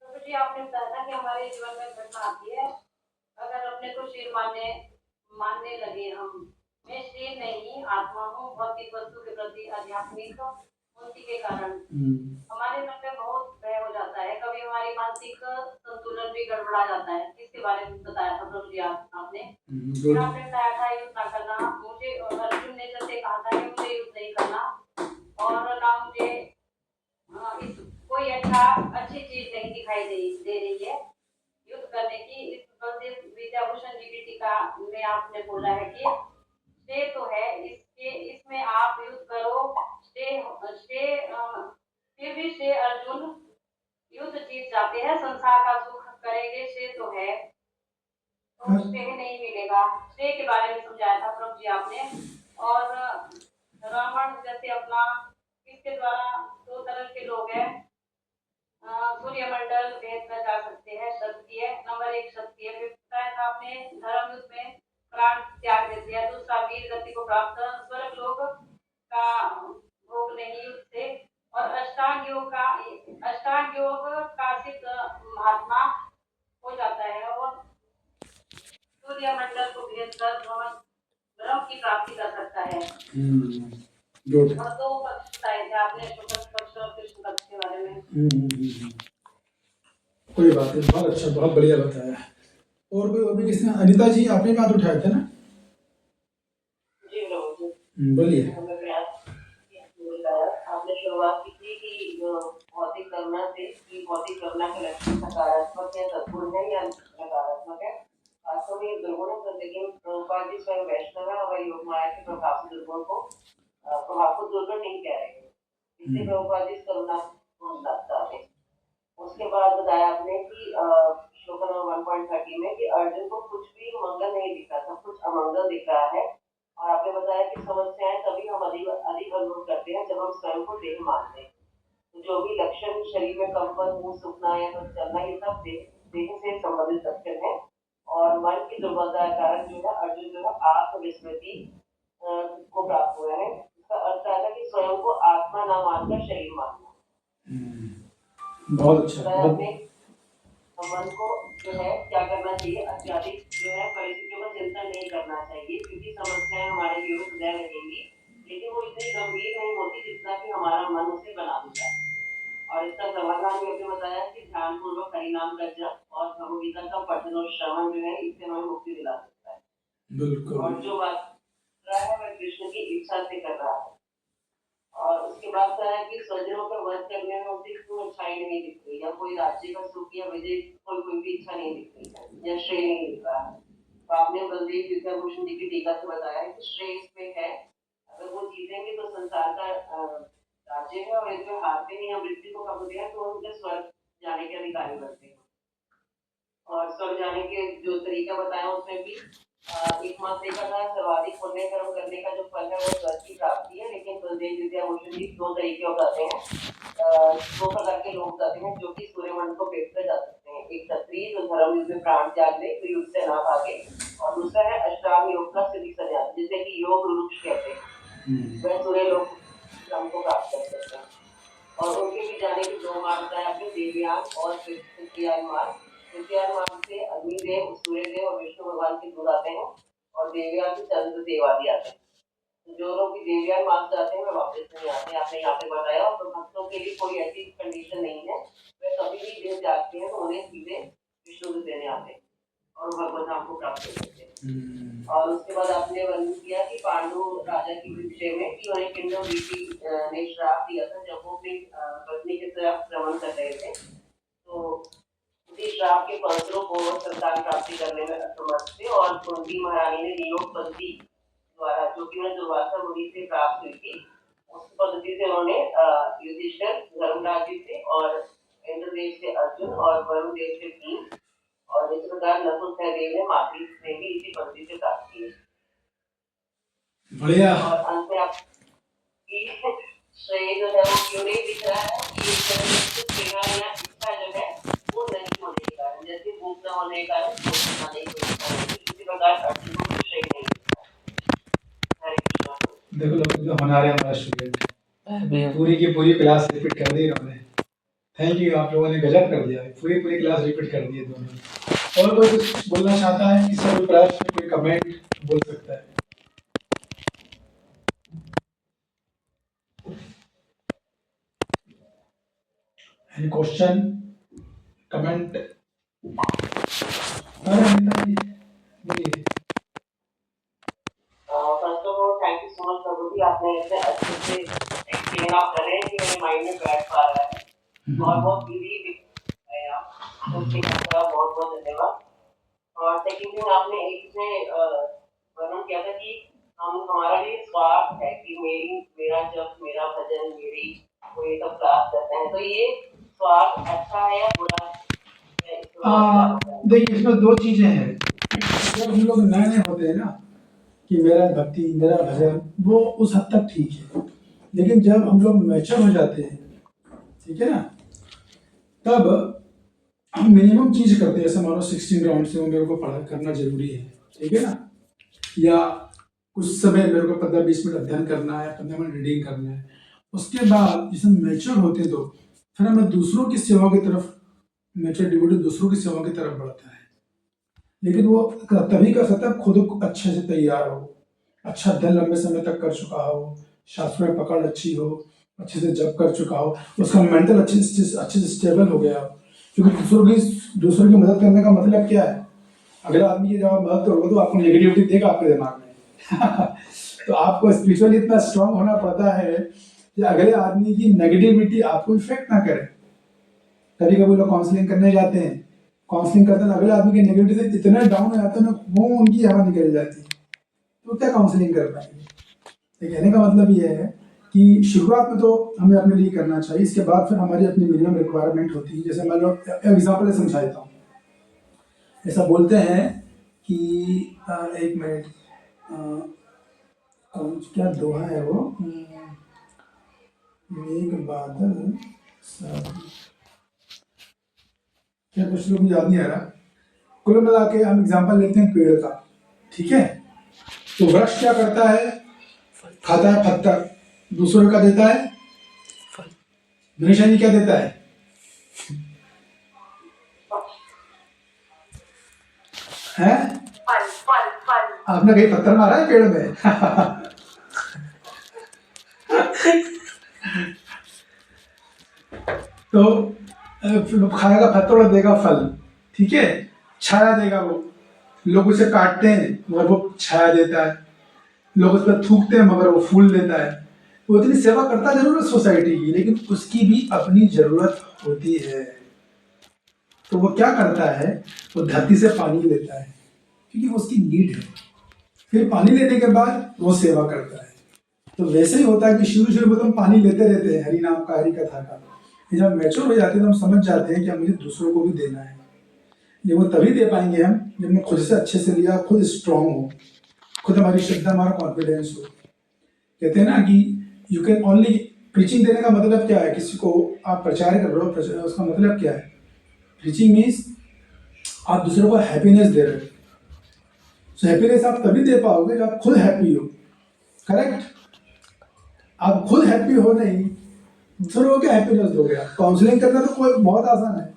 तो जी आपने बताया था कि हमारे जीवन में घटना आती है, अगर अपने को शरीर मानने लगे हम, मैं शरीर नहीं आत्मा हूँ, भौतिक वस्तु के प्रति आध्यात्मिक उन्नति के कारण हमारे मन में बहुत भय हो जाता है। कभी हमारी मानसिक संतुलन भी गड़बड़ा जाता है। इसके बारे में बताया था प्रभु जी आपने बताया था युद्ध ना करना। मुझे अर्जुन ने जैसे कहा था कि मुझे युद्ध नहीं करना, और ना मुझे कोई अच्छी चीज नहीं दिखाई दे रही है युद्ध करने की। इस बलदेव विद्याभूषण जी की टीका में आपने बोला है कि श्रेय तो है इसमें आप युद्ध करो, फिर भी श्रेय अर्जुन युद्ध जीत जाते हैं, संसार का सुख करेंगे, श्रेय तो है, तो श्रेय नहीं मिलेगा। श्रेय के बारे में समझाया था प्रभु जी आपने। और रावण जैसे अपना, इसके द्वारा 2 तरह के लोग हैं, सूर्यमंडल भेद में जा सकते हैं, क्षत्रिय नंबर 1 क्षत्रिय बताया था आपने, धर्म युद्ध में प्राण त्याग देते हैं। दूसरा वीर गति को प्राप्त, स्वर्ग लोक का भोग नहीं युद्ध से, और अष्टांग योग का सिद्ध महात्मा हो जाता है, और सूर्यमंडल को भेद कर ब्रह्म की प्राप्ति कर सकता है। और 2 पक्ष बताए थे आपने, शुक्ल पक्ष और कृष्ण पक्ष के बारे में। कोई बात नहीं, बहुत अच्छा, बहुत बढ़िया बताया। और भी किसने? अनिता जी आपने बात उठाए थे ना? जी बोलिए। आपने शुरुआत की थी कि भौतिक करुणा से, भौतिक करुणा का लक्षण सकारात्मक है, सद्गुण है या नकारात्मक है? खास वास्तव में ये दुर्गुण है, लेकिन प्रभुपाद जी स्वयं वैष्णव है और योग माया के प्रभाव से दुर्गुण को प्रभाव को दुर्गुण नहीं कह रहे हैं, इससे प्रभुपाद जी करुणा लगता है। उसके बाद बताया आपने कि श्लोक नंबर 1.30 में कि अर्जुन को कुछ भी मंगल नहीं दिख रहा, सब कुछ अमंगल दिख रहा है। और आपने बताया कि समस्याएं तभी हम अधिक अनुभव करते हैं जब हम स्वयं को देह मानते हैं। तो जो भी लक्षण शरीर में कंपन, मुंह सूखना या तो चलना, ये सब देह से संबंधित लक्षण है। और मन की दुर्बलता के कारण जो है अर्जुन जो है आत्मविस्मृति को प्राप्त हुआ है। इसका अर्थ है कि स्वयं को आत्मा न मानकर शरीर मानना। बहुत अच्छा। अपने मन को जो है क्या करना चाहिए, अत्याधिक जो है परिस्थितियों का चिंतन नहीं करना चाहिए, क्योंकि समस्याएं हमारे जीवन में सदैव रहेंगी, लेकिन वो इतनी गंभीर नहीं होती जितना कि हमारा मन उसे बना देता है। और इसका समाधान भी आपने बताया कि ध्यान पूर्वक हरिनाम का जप और भगवदगीता का पठन और श्रवण जो है इससे हमें मुक्ति दिला सकता है। बिल्कुल। और जो बात कर रहा है वह कृष्ण की इच्छा से कर रहा है। और उसके बाद कहा है कि स्वजनों पर वध करने में उसे कोई अच्छाई नहीं दिख रही, या कोई राज्य का सुख या विजय कोई भी इच्छा नहीं दिख रही है, या श्रेय नहीं दिख रहा है। तो आपने बलदेव विद्याभूषण जी की टीका से बताया है कि श्रेय इसमें है, अगर वो जीतेंगे तो संसार का राज्य है, और जो हारते हैं या मृत्यु को कबूलते हैं तो उनके स्वर्ग जाने के अधिकारी बनते हैं। और स्वर्ग जाने के जो तरीका बताया उसमें भी एक मत देखा था, सर्वाधिक पुण्य कर्म करने का जो फल है वो स्वर्ग की प्राप्ति है। लेकिन बलदेव विद्याभूषण जी दो तरीके बताते हैं, दो प्रकार के लोग बताते हैं जो कि सूर्यमंडल को भेद कर जा सकते हैं। एक क्षत्रिय जो धर्म युद्ध में प्राण त्याग दे, तो युद्ध से ना भागे, और दूसरा है अष्टांग योग का सिद्धि संन्यास, जिसे कि योग रुक्ष कहते हैं। वह सूर्य लोग क्रम को प्राप्त कर सकते हैं। और उनके भी जाने के दो मार्ग बताया आपने, देवयान और तृतीयान मार्ग। तृतीयान मार्ग से अग्निदेव, सूर्यदेव और विष्णु भगवान के दूध आते हैं, और देवयान से चंद्र देव आदि आते हैं। जो लोग भी देवयान मार्ग जाते हैं वे वापस नहीं आते, आपने यहाँ पे बताया। और तो भक्तों के लिए कोई ऐसी कंडीशन नहीं है, वे कभी भी देह त्यागते हैं तो उन्हें सीधे विष्णु को देने आते हैं और भगवत नाम को प्राप्त कर सकते हैं। और उसके बाद आपने वर्णन किया कि पांडु राजा के विषय में कि उन्हें किंडम रीति ने श्राप दिया था जब वो अपनी पत्नी के तरफ भ्रमण कर रहे थे। तो उसी श्राप के फलस्वरूप वो संतान प्राप्ति करने में असमर्थ थे, और कुंती महारानी ने नियोग पद्धति द्वारा, जो कि उन्हें दुर्वासा मुनि से प्राप्त हुई थी, उस पद्धति से उन्होंने युधिष्ठिर, धर्मराज जी से, और इंद्रदेव से अर्जुन, और वरुण देव से भीम, और इस प्रकार नकुल सहदेव ने मातृ ने भी इसी पद्धति से प्राप्त की। बढ़िया। और अंत में आप श्रेय जो है वो क्यों नहीं दिख रहा है कि सेवा या इच्छा जो है वो नहीं होने के कारण, जैसे भूख न होने के कारण भोजन नहीं होने के कारण, इसी प्रकार अर्जुन को श्रेय नहीं दिखता। हरे कृष्ण। देखो लोग तो होना रहे हमारा स्टूडेंट पूरी की पूरी क्लास रिपीट कर दी इन्होंने। थैंक यू, आप लोगों ने गजब कर दिया, पूरी क्लास रिपीट कर दी है दोनों। और कोई कुछ बोलना चाहता है, किसी कोई प्रश्न, कोई कमेंट बोल सकता है। Any question, comment? First of all thank you so much Prabhu ji, आपने इतने अच्छे से एक्सप्लेन आप कर रहे हैं कि मेरे माइंड में बैठ पा रहा है, और बहुत इजी है आप, उसके लिए बहुत बहुत धन्यवाद। और सेकंड थिंग, आपने एक में वर्णन किया था कि हमारा भी स्वार्थ है कि मेरा जब मेरा भजन, मेरी कोई सब क्लास करते हैं, तो ये स्वार्थ अच्छा है या बुरा है? देखिए, इसमें दो चीजें हैं। जब हम लोग नए नए होते हैं ना कि मेरा भक्ति, मेरा भजन, वो उस हद तक ठीक है, लेकिन जब हम लोग मैच्योर हो जाते हैं, ठीक है ना, तब हम मिनिमम चीज करते हैं। जैसे मानो 16 राउंड से मेरे को पढ़ा करना जरूरी है, ठीक है ना, या कुछ समय मेरे को 15-20 मिनट अध्ययन करना है, 15 मिनट रीडिंग करना है। उसके बाद जैसे मैच्योर होते हैं तो फिर हमें दूसरों की सेवा की तरफ, मैच्योर डिवोटी दूसरों की सेवा की तरफ बढ़ता है। लेकिन वो तभी कर सकता है खुद अच्छे से तैयार हो, अच्छा अध्ययन लंबे समय तक कर चुका हो, शास्त्रों में पकड़ अच्छी हो, अच्छे से जप कर चुका हो, उसका मेंटल अच्छे से स्टेबल हो गया हो। क्योंकि दूसरों की मदद करने का मतलब क्या है? अगला आदमी की जब आप मदद करोगे तो आपको नेगेटिविटी देगा आपके दिमाग में तो आपको स्पिरिचुअली इतना स्ट्रांग होना पड़ता है कि अगले आदमी की नेगेटिविटी आपको इफेक्ट ना करे। कभी कभी लोग काउंसलिंग करने जाते हैं काउंसलिंग करते हैं, अगले आदमी के नेगेटिव से इतने डाउन हो जाते हैं ना, वो उनकी हवा निकल जाती है, तो क्या काउंसलिंग कर पाएंगे। तो कहने का मतलब ये है कि शुरुआत में तो हमें अपने लिए करना चाहिए, इसके बाद फिर हमारी अपनी मिनिमम रिक्वायरमेंट होती है। जैसे मैं लोग एग्जाम्पल समझाता हूँ, ऐसा बोलते हैं कि एक मिनट, क्या दोहा है वो, मेघ बादल क्या, कुछ लोग याद नहीं आ रहा। कुल मिला के हम एग्जाम्पल लेते हैं पेड़ का, ठीक है। तो वृक्ष क्या करता है, खाता है पत्तर, दूसरों का देता है फल। गणेश जी क्या देता है, फल फल फल। आपने कहीं पत्थर मारा है पेड़ में? तो खाएगा पत्थर और देगा फल, ठीक है। छाया देगा, वो लोग उसे काटते हैं मगर वो छाया देता है, लोग उस पर थूकते हैं मगर वो फूल देता है। वो इतनी सेवा करता जरूर है सोसाइटी की, लेकिन उसकी भी अपनी जरूरत होती है। तो वो क्या करता है, वो धरती से पानी लेता है क्योंकि वो उसकी नीड है, फिर पानी लेने के बाद वो सेवा करता है। तो वैसे ही होता है कि शुरू में तो हम पानी लेते रहते हैं, हरि नाम का, हरि कथा का। जब मैच्योर हो जाते हैं तो हम समझ जाते हैं कि मुझे दूसरों को भी देना है। ये वो तभी दे पाएंगे हम जब हमने खुद से अच्छे से लिया, खुद स्ट्रांग हो, खुद हमारी श्रद्धा, हमारा कॉन्फिडेंस हो। कहते हैं ना कि यू कैन ओनली, प्रीचिंग देने का मतलब क्या है, किसी को आप प्रचार कर रहे हो, उसका मतलब क्या है। प्रीचिंग मीन्स आप दूसरों को हैप्पीनेस दे रहे हो। सो हैप्पीनेस आप तभी दे पाओगे जब आप खुद हैप्पी हो, करेक्ट। आप खुद हैप्पी हो नहीं, दूसरों को क्या हैप्पीनेस दोगे आप। काउंसलिंग करना तो कोई बहुत आसान है,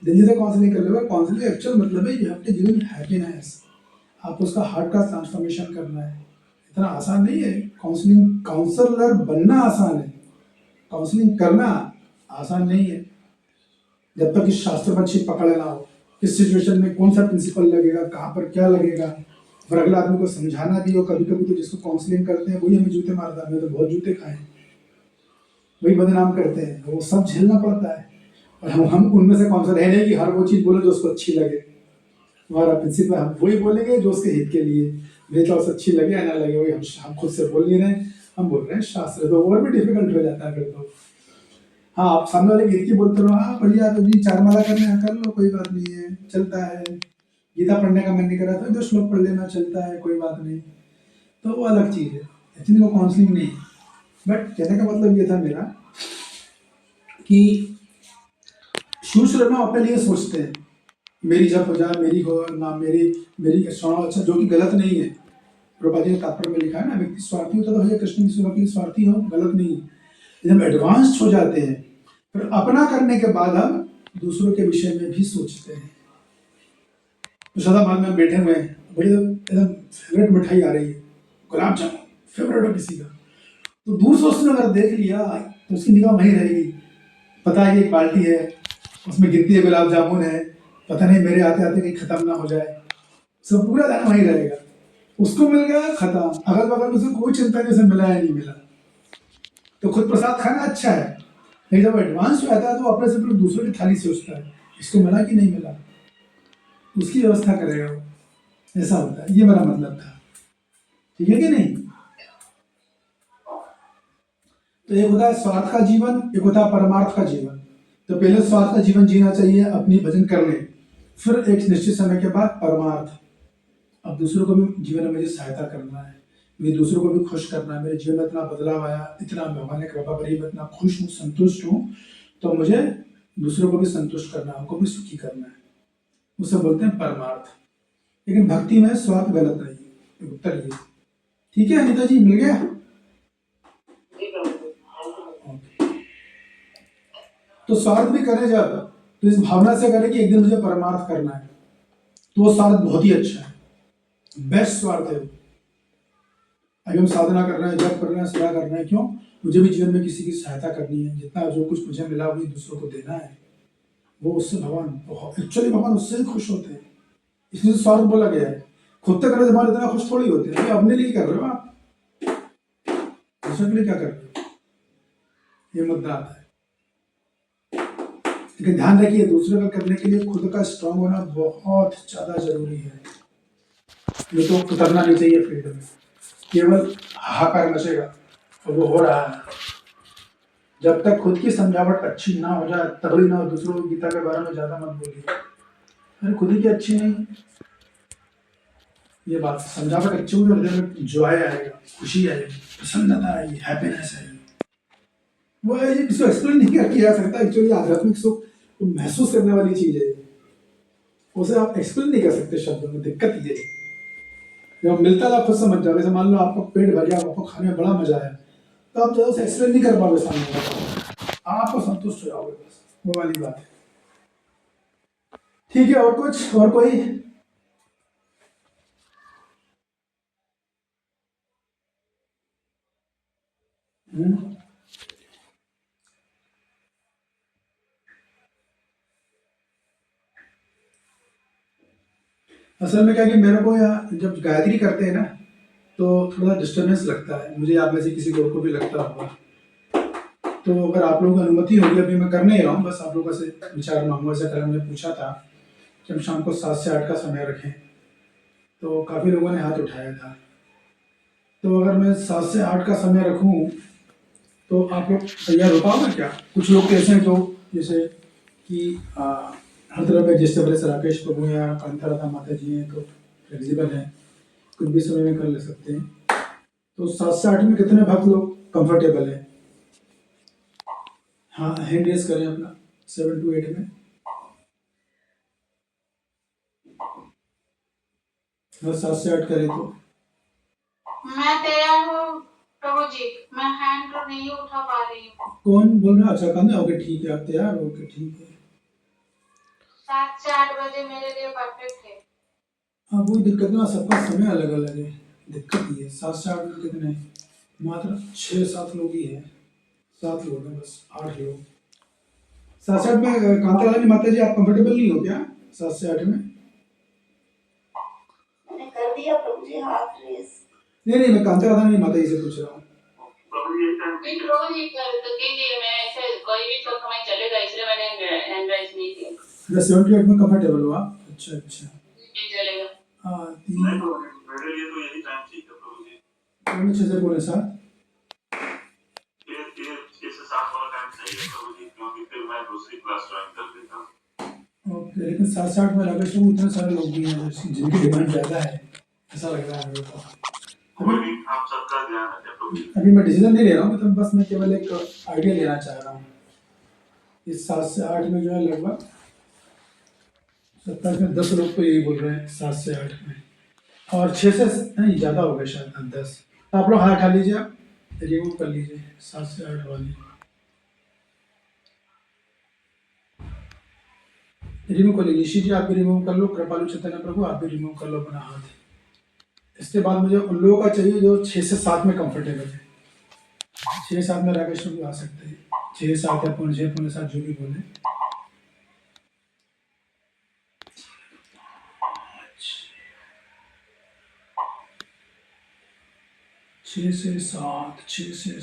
दिल्ली से काउंसलिंग कर लोगे। काउंसलिंग एक्चुअल मतलब है you have to give him happiness, आप उसका हार्ट का ट्रांसफॉर्मेशन करना है। इतना आसान नहीं है काउंसलिंग, काउंसलर बनना आसान है, काउंसलिंग करना आसान नहीं है। जब तक इस शास्त्र पर छिप पकड़ लेना हो, किस सिचुएशन में कौन सा प्रिंसिपल लगेगा, कहाँ पर क्या लगेगा, और अगला आदमी को समझाना भी हो। कभी कभी तो जिसको काउंसलिंग करते हैं वही हमें जूते मारता है, हमें तो बहुत जूते खाए, वही बदनाम करते हैं, वो सब झेलना पड़ता है। और हम उनमें से काउंसलर है नहीं कि हर वो चीज़ बोले जो उसको अच्छी लगे। हमारा प्रिंसिपल हम वही बोलेंगे जो उसके हित के लिए, मेरे तो उससे अच्छी लगे या ना लगे, वही हम खुद से बोल नहीं रहे, हम बोल रहे हैं शास्त्र। तो और भी डिफिकल्ट हो जाता है फिर तो। हाँ, आप सामने वाले गिर की बोलते रहो, हाँ बढ़िया तो जी 4 माला करने कर लो, कोई बात नहीं है, चलता है। गीता पढ़ने का मन नहीं करा तो 2 श्लोक पढ़ लेना, चलता है, कोई बात नहीं। तो वो अलग चीज़ है, एक्चुअली वो काउंसलिंग नहीं है। बट कहने का मतलब ये था मेरा कि शुरू में अपने लिए सोचते हैं मेरी जब हो जाए, मेरी हो ना, मेरी अच्छा, जो कि गलत नहीं है। प्रभुपाद जी ने तात्पर्य में लिखा है ना, व्यक्ति स्वार्थी होता तो भैया कृष्ण की सेवा के लिए स्वार्थी हो, गलत नहीं है। जब एडवांस हो जाते हैं फिर अपना करने के बाद हम दूसरों के विषय में भी सोचते हैं। तो सदा मान में बैठे हुए हैं, बड़ी एकदम फेवरेट मिठाई आ रही है, गुलाब जामुन फेवरेट हो किसी का, तो दूर से उसने अगर देख लिया तो उसकी निगाह वहीं रहेगी। पता है कि एक बाल्टी है, उसमें गिनती है गुलाब जामुन है, पता नहीं मेरे आते आते कहीं खत्म ना हो जाए, सब पूरा ध्यान वहीं रहेगा। उसको मिल गया खत्म, अगल बगल में उसे कोई चिंता नहीं, उसे मिला या नहीं मिला। तो खुद प्रसाद खाना अच्छा है, लेकिन जब एडवांस हो जाता है तो अपने से फिर दूसरों की थाली सोचता है, इसको मिला कि नहीं मिला, उसकी व्यवस्था करेगा वो। ऐसा होता है, ये मेरा मतलब था, ठीक है कि नहीं। तो एक होता है स्वार्थ का जीवन, एक होता है परमार्थ का जीवन। तो पहले स्वार्थ का जीवन जीना चाहिए अपनी भजन करने, फिर एक निश्चित समय के बाद परमार्थ, अब दूसरों को भी जीवन में मुझे सहायता करना है, मुझे दूसरों को भी खुश करना है। मेरे जीवन में इतना बदलाव आया, इतना भगवान ने कृपा करी, मैं इतना खुश हूँ, संतुष्ट हूँ, तो मुझे दूसरों को भी संतुष्ट करना है, उनको भी सुखी करना है, उसे बोलते हैं परमार्थ। लेकिन भक्ति में स्वार्थ गलत नहीं है, उत्तर ये। ठीक है अनिता जी, मिल गया। तो स्वार्थ भी करें जब, तो इस भावना से करें कि एक दिन मुझे परमार्थ करना है, तो वो स्वार्थ बहुत ही अच्छा है, बेस्ट स्वार्थ है। अभी हम साधना कर रहे हैं, जब कर रहे हैं, सेवा कर रहे हैं, क्यों, मुझे भी जीवन में किसी की सहायता करनी है, जितना जो कुछ मुझे मिला वही दूसरों को देना है, वो उससे भगवान, एक्चुअली भगवान उससे ही खुश होते हैं, इसलिए स्वार्थ बोला गया है। खुद तक करने से इतना खुश थोड़ी होते हैं, अपने लिए कर रहे हो आप, दूसरे के लिए क्या कर रहे हो, ये मुद्दा आता है। लेकिन ध्यान रखिए दूसरे का करने के लिए खुद का स्ट्रांग होना बहुत ज़्यादा जरूरी है। ये तो उतरना नहीं चाहिए फील्ड में, केवल हाहाकार मचेगा और वो हो रहा है। जब तक खुद की समझावट अच्छी ना हो जाए तभी ना दूसरों को गीता के बारे में ज़्यादा मत बोलिए। अरे खुद ही की अच्छी नहीं, ये बात समझावट अच्छी होगी और हृदय में जॉय आएगा, खुशी आएगी, प्रसन्नता आएगी, हैप्पीनेस आएगी। वो है ये किसी एक्सप्लेन नहीं किया जा सकता। एक्चुअली आध्यात्मिक सुख महसूस करने वाली चीज है, उसे आप एक्सप्लेन नहीं कर सकते शब्दों में। दिक्कत ये है जब मिलता है आप खुद समझ जाओ। जैसे मान लो आपको पेट भर गया, आपको खाने में बड़ा मजा आया, तो आप ज़्यादा उसे एक्सप्लेन नहीं कर पाओगे सामने वाले, आपको संतुष्ट हो जाओगे, बस वो वाली बात है। ठीक है, और कुछ और कोई? असल में क्या कि मेरे को यहाँ जब गायत्री करते हैं ना तो थोड़ा डिस्टर्बेंस लगता है मुझे, आप में से किसी को भी लगता होगा। तो अगर आप लोगों की अनुमति होगी, अभी मैं करने ही रहा हूँ, बस आप लोगों से विचार मांगूंगा। जैसे कल हमने पूछा था कि हम शाम को 7 से 8 का समय रखें, तो काफ़ी लोगों ने हाथ उठाया था। तो अगर मैं 7 से 8 का समय रखूँ तो आप लोग तैयार हो पाओगे क्या? कुछ लोग तो ऐसे हैं जो जैसे कि हर तरह के जैसे बड़े से राकेश प्रभु या कांता राधा माता जी हैं तो फ्लेक्सिबल हैं, कुछ भी समय में कर ले सकते हैं। तो 7 से 8 में कितने भक्त लोग कंफर्टेबल है? हाँ, हैंड रेस करें अपना 7 to 8 में। अगर 7 से 8 करें तो मैं तैयार हूँ प्रभु जी, मैं हैंड तो नहीं उठा पा रही हूँ। कौन बोल रहा है? अच्छा कहना, ओके ठीक है, आप तैयार हो? ओके ठीक है। 7 से 8 बजे मेरे लिए परफेक्ट है। हाँ कोई दिक्कत नहीं, सबका समय अलग अलग है, दिक्कत ये है। 7 से 8 में कितने? मात्र 6-7 लोग ही है, 7 लोग हैं बस, 8 लोग। 7 से 8 में कांता रानी माता जी आप कंफर्टेबल नहीं हो क्या 7 से 8 में? मैंने कर दिया प्रभु जी हाथ रेस। नहीं, मैं कांता रानी माता जी से पूछ रहा हूँ। प्रभु जी कर कीजिए, मैं ऐसे कोई भी तो समय चलेगा, इसलिए मैंने हैंड राइज नहीं किया। अच्छा 7 to 8 में कंफर्टेबल हो आप? अच्छा जी चलेगा। हाँ, मेरे लिए तो यही टाइम ठीक है प्रभु जी। 6 से पौने 7 6 से 7 वाला टाइम सही है प्रभु जी, क्योंकि फिर मैं दूसरी क्लास ज्वाइन कर लेता हूँ। ओके, लेकिन 7 से 8 में राकेश में उतने सारे लोग भी हैं जिनकी डिमांड ज़्यादा है, ऐसा लग रहा है मेरे को। आप सबका ध्यान रखें प्रभु जी। अभी मैं डिसीजन नहीं ले रहा हूँ, तो बस मैं केवल एक आइडिया लेना चाह रहा हूँ। इस 7 से 8 में जो है लगभग 27 में 10 लोग तो यही बोल रहे हैं 7 से 8 में, और 6 से नहीं ज़्यादा हो गए शायद 10। आप लोग हाथ उठा लीजिए, आप रिमूव कर लीजिए 7 से 8 वाली, रिमूव कर लीजिए। निशी जी आप भी रिमूव कर लो, कृपालु चैतन्य प्रभु आप भी रिमूव कर लो अपना हाथ। इसके बाद मुझे उन लोगों का चाहिए जो 6 से 7 में कंफर्टेबल है। 6-7 में राकेश भी आ सकते हैं, 6-7 या पौने 6 पौने 7 जो भी बोले। छः से सात 6 से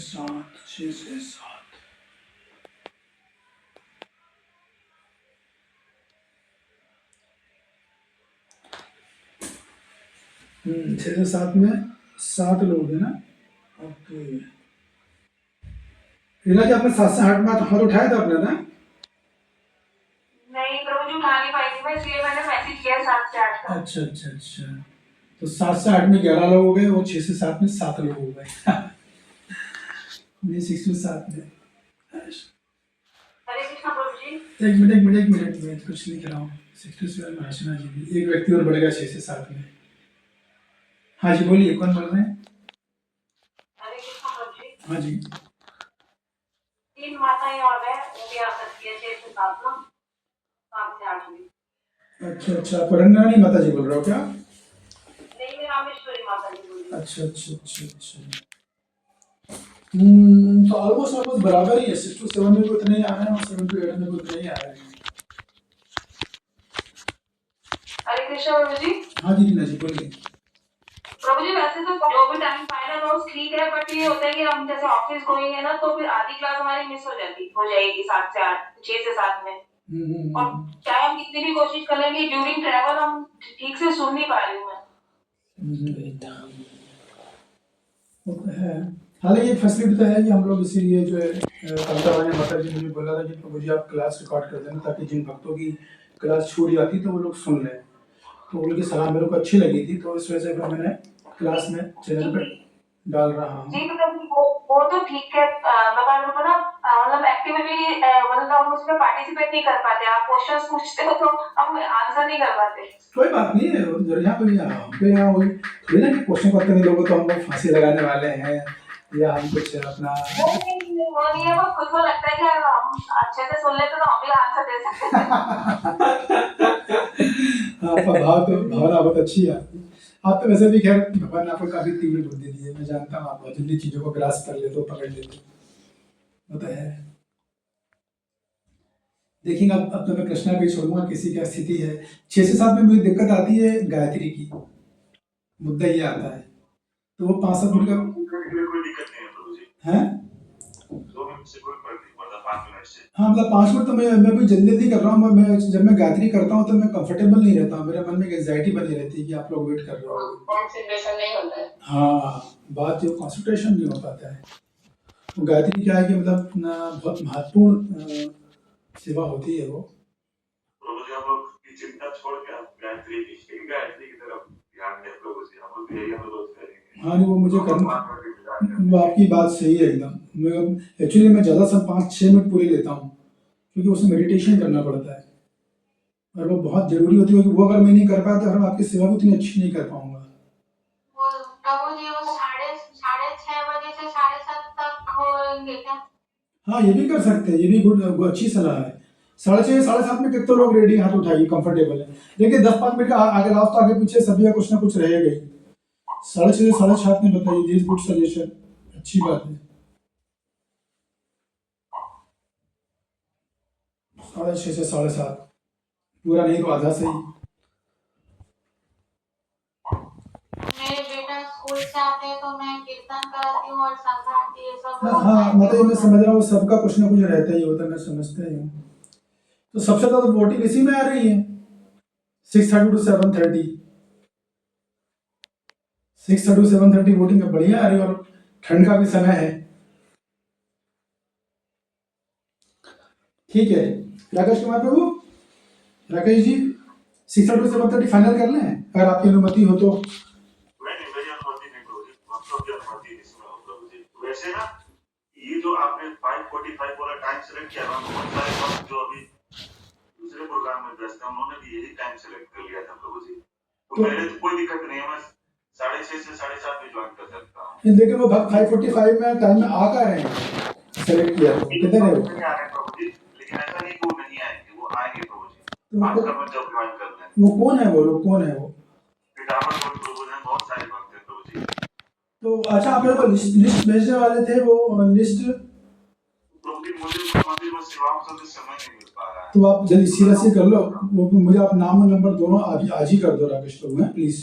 7 में 7 लोग हैं ना। ओके, रीना जी आपने 7 से 8 में हाथ उठाया था अपने ना? नहीं प्रभु जी उठा नहीं पाई थी मैं, इसलिए मैंने मैसेज किया 7 से 8 का। अच्छा, तो 7 से 8 में 11 लोग हो गए, वो 6 से 7 में 7 लोग हो गए। मैं 6 से 7 में। हरे कृष्ण प्रभु जी। एक मिनट में कुछ लिख रहा हूँ। 6 to 7 में हर्षना जी भी, एक व्यक्ति और बढ़ेगा 6 से 7 में। हाँ जी बोलिए, कौन बोल रहे हैं? हरे कृष्ण प्रभु जी। हाँ जी, 3 माताएं और है, वो भी आ सकती है 6 से 7 में, 7 से 8 में। अच्छा, परन्नानी माता जी बोल रहे हो क्या? नहीं, मैं रामेश्वरी माता जी बोल रही हूँ। अच्छा। तो ऑलमोस्ट बराबर ही है। 6 to 7 में भी उतने ही आ रहे हैं और 7 to 8 में भी उतने ही आ रहे हैं। हरे कृष्ण प्रभु जी। हाँ जी रीना जी बोलिए। प्रभु जी वैसे तो जो भी टाइम फाइनल हो ठीक है, बट ये होता है कि हम जैसे ऑफिस गोइंग है ना, तो फिर आधी क्लास हमारी मिस हो जाएगी 7 से 8, 6 से 7 में। और चाहे हम कितनी भी कोशिश कर लेंगे, ड्यूरिंग ट्रैवल हम ठीक से सुन नहीं पा रही हूँ मैं। वो तो है। हालांकि एक फैसिलिटी तो है कि हम लोग इसीलिए जो है कविता वाले माता जी मुझे बोला था कि प्रभु जी आप क्लास रिकॉर्ड कर देना, ताकि जिन भक्तों की क्लास छूट जाती तो वो लोग सुन लें। तो उनकी सलाह मेरे को अच्छी लगी थी, तो इस वजह से फिर मैंने क्लास में चैनल पे डाल रहा हूँ। जी मतलब वो तो ठीक है, मतलब ना मतलब एक्टिवली मतलब हम उसमें पार्टिसिपेट नहीं कर पाते। आप क्वेश्चंस पूछते हो तो हम आंसर नहीं कर पाते। कोई बात नहीं है, यहाँ पे भी यहाँ वही थोड़ी ना कि क्वेश्चन को नहीं दोगे तो हम लोग फांसी लगाने वाले हैं या हम कुछ अपना वो नहीं है, बस खुद को लगता है कि अगर हम अच्छे से सुन लेते तो हम भी आंसर दे सकते हैं। आपका भावना बहुत अच्छी है आपकी। आप तो वैसे भी खैर भगवान ने आपको काफी तीव्र बुद्धि दी है, मैं जानता हूँ आप बहुत जल्दी चीजों को ग्रास्प कर लेते हो, पकड़ लेते हो, वो तो है। देखिए अब तो मैं कृष्णा पे छोड़ूंगा, किसी की स्थिति है 6 से 7 में मुझे दिक्कत आती है गायत्री की, मुद्दा ये आता है, तो वो 5-7 मिनट का कोई दिक्कत नहीं है प्रभु जी, है 2 मिनट से कोई फर्क नहीं पड़ता, 5 मिनट से। हाँ मतलब 5 मिनट तो मैं भी जल्दी कर रहा हूँ। मैं जब मैं गायत्री करता हूँ तो मैं कंफर्टेबल नहीं रहता हूँ, मेरे मन में एक एंजाइटी बनी रहती है कि आप लोग वेट कर रहे हो, कंसंट्रेशन नहीं होता है। हाँ बात जो कंसंट्रेशन नहीं हो पाता है। तो गायत्री क्या है कि मतलब बहुत महत्वपूर्ण सेवा होती है वो। प्रभु जी हम लोग की चिंता छोड़ के आप गायत्री की तरफ ध्यान दें प्रभु जी, हम लोग यही अनुरोध करेंगे। हाँ नहीं वो मुझे करना, वो आपकी बात सही है एकदम। मैं एक्चुअली मैं ज़्यादा से 5-6 मिनट पूरे लेता हूँ, क्योंकि उसमें मेडिटेशन करना पड़ता है और वो बहुत ज़रूरी होती है, क्योंकि वो अगर मैं नहीं कर पाया तो फिर मैं आपकी सेवा भी उतनी अच्छी नहीं कर पाऊँगा। प्रभु जी वो 6:30 बजे से 7:30 तक होंगे क्या? हाँ ये भी कर सकते हैं, ये भी गुड, अच्छी सलाह है। 6:30 7:30 में कितने लोग रेडी हाथ उठाइए, कंफर्टेबल है। लेकिन 10-5 मिनट का आगे लाओ तो आगे पीछे सभी का कुछ ना कुछ रहेगा ही। 6:30 से 7:30 में बताइए, दिस गुड सजेशन, अच्छी बात है। 6:30 से 7:30 पूरा नहीं तो आधा सही। मेरे बेटा स्कूल से आते हैं तो मैं कीर्तन कराती हूँ और संक्रांति ये सब। हाँ मतलब मैं समझ रहा हूँ, सबका कुछ ना कुछ रहता ही होता है, मैं समझता ही हूँ। तो सबसे ज़्यादा वोटिंग इसी में आ रही है 6:30 to 7:30, 6:30 to 7:30 वोटिंग में बढ़िया आ रही है, और ठंड का भी समय है। ठीक है राकेश कुमार प्रभु, राकेश जी 6:30 to 7:30 फाइनल कर लें अगर आपकी अनुमति हो तो। वैसे ना ये जो आपने 5:45 वाला टाइम सेलेक्ट किया ना, बहुत सारे लोग जो अभी दूसरे प्रोग्राम में व्यस्त हैं उन्होंने भी यही टाइम सेलेक्ट कर लिया था प्रभु जी, तो मेरे तो कोई दिक्कत नहीं है, मैं 6:30 से 7:30 में ज्वाइन कर सकता हूँ। लेकिन वो 5:45 में टाइम में आ कर रहे हैं, सेलेक्ट किया तो किधर है वो? नहीं आ रहे प्रभु जी, लेकिन ऐसा नहीं कि वो नहीं आएंगे, वो आएंगे प्रभु जी। आज का मैं जब ज्वाइन कर लें। वो कौन है वो लोग, कौन है वो? पितामह प्रभु ने बहुत सारे भक्त हैं प्रभु जी। तो अच्छा आप लोग लिस्ट भेजने वाले थे, वो लिस्ट प्रभु जी मुझे मंदिर में सेवाओं से समय नहीं मिल पा रहा है। तो आप जल्दी सीरियस से कर लो, वो मुझे आप नाम और नंबर दोनों आज ही कर दो राकेश प्रभु में प्लीज।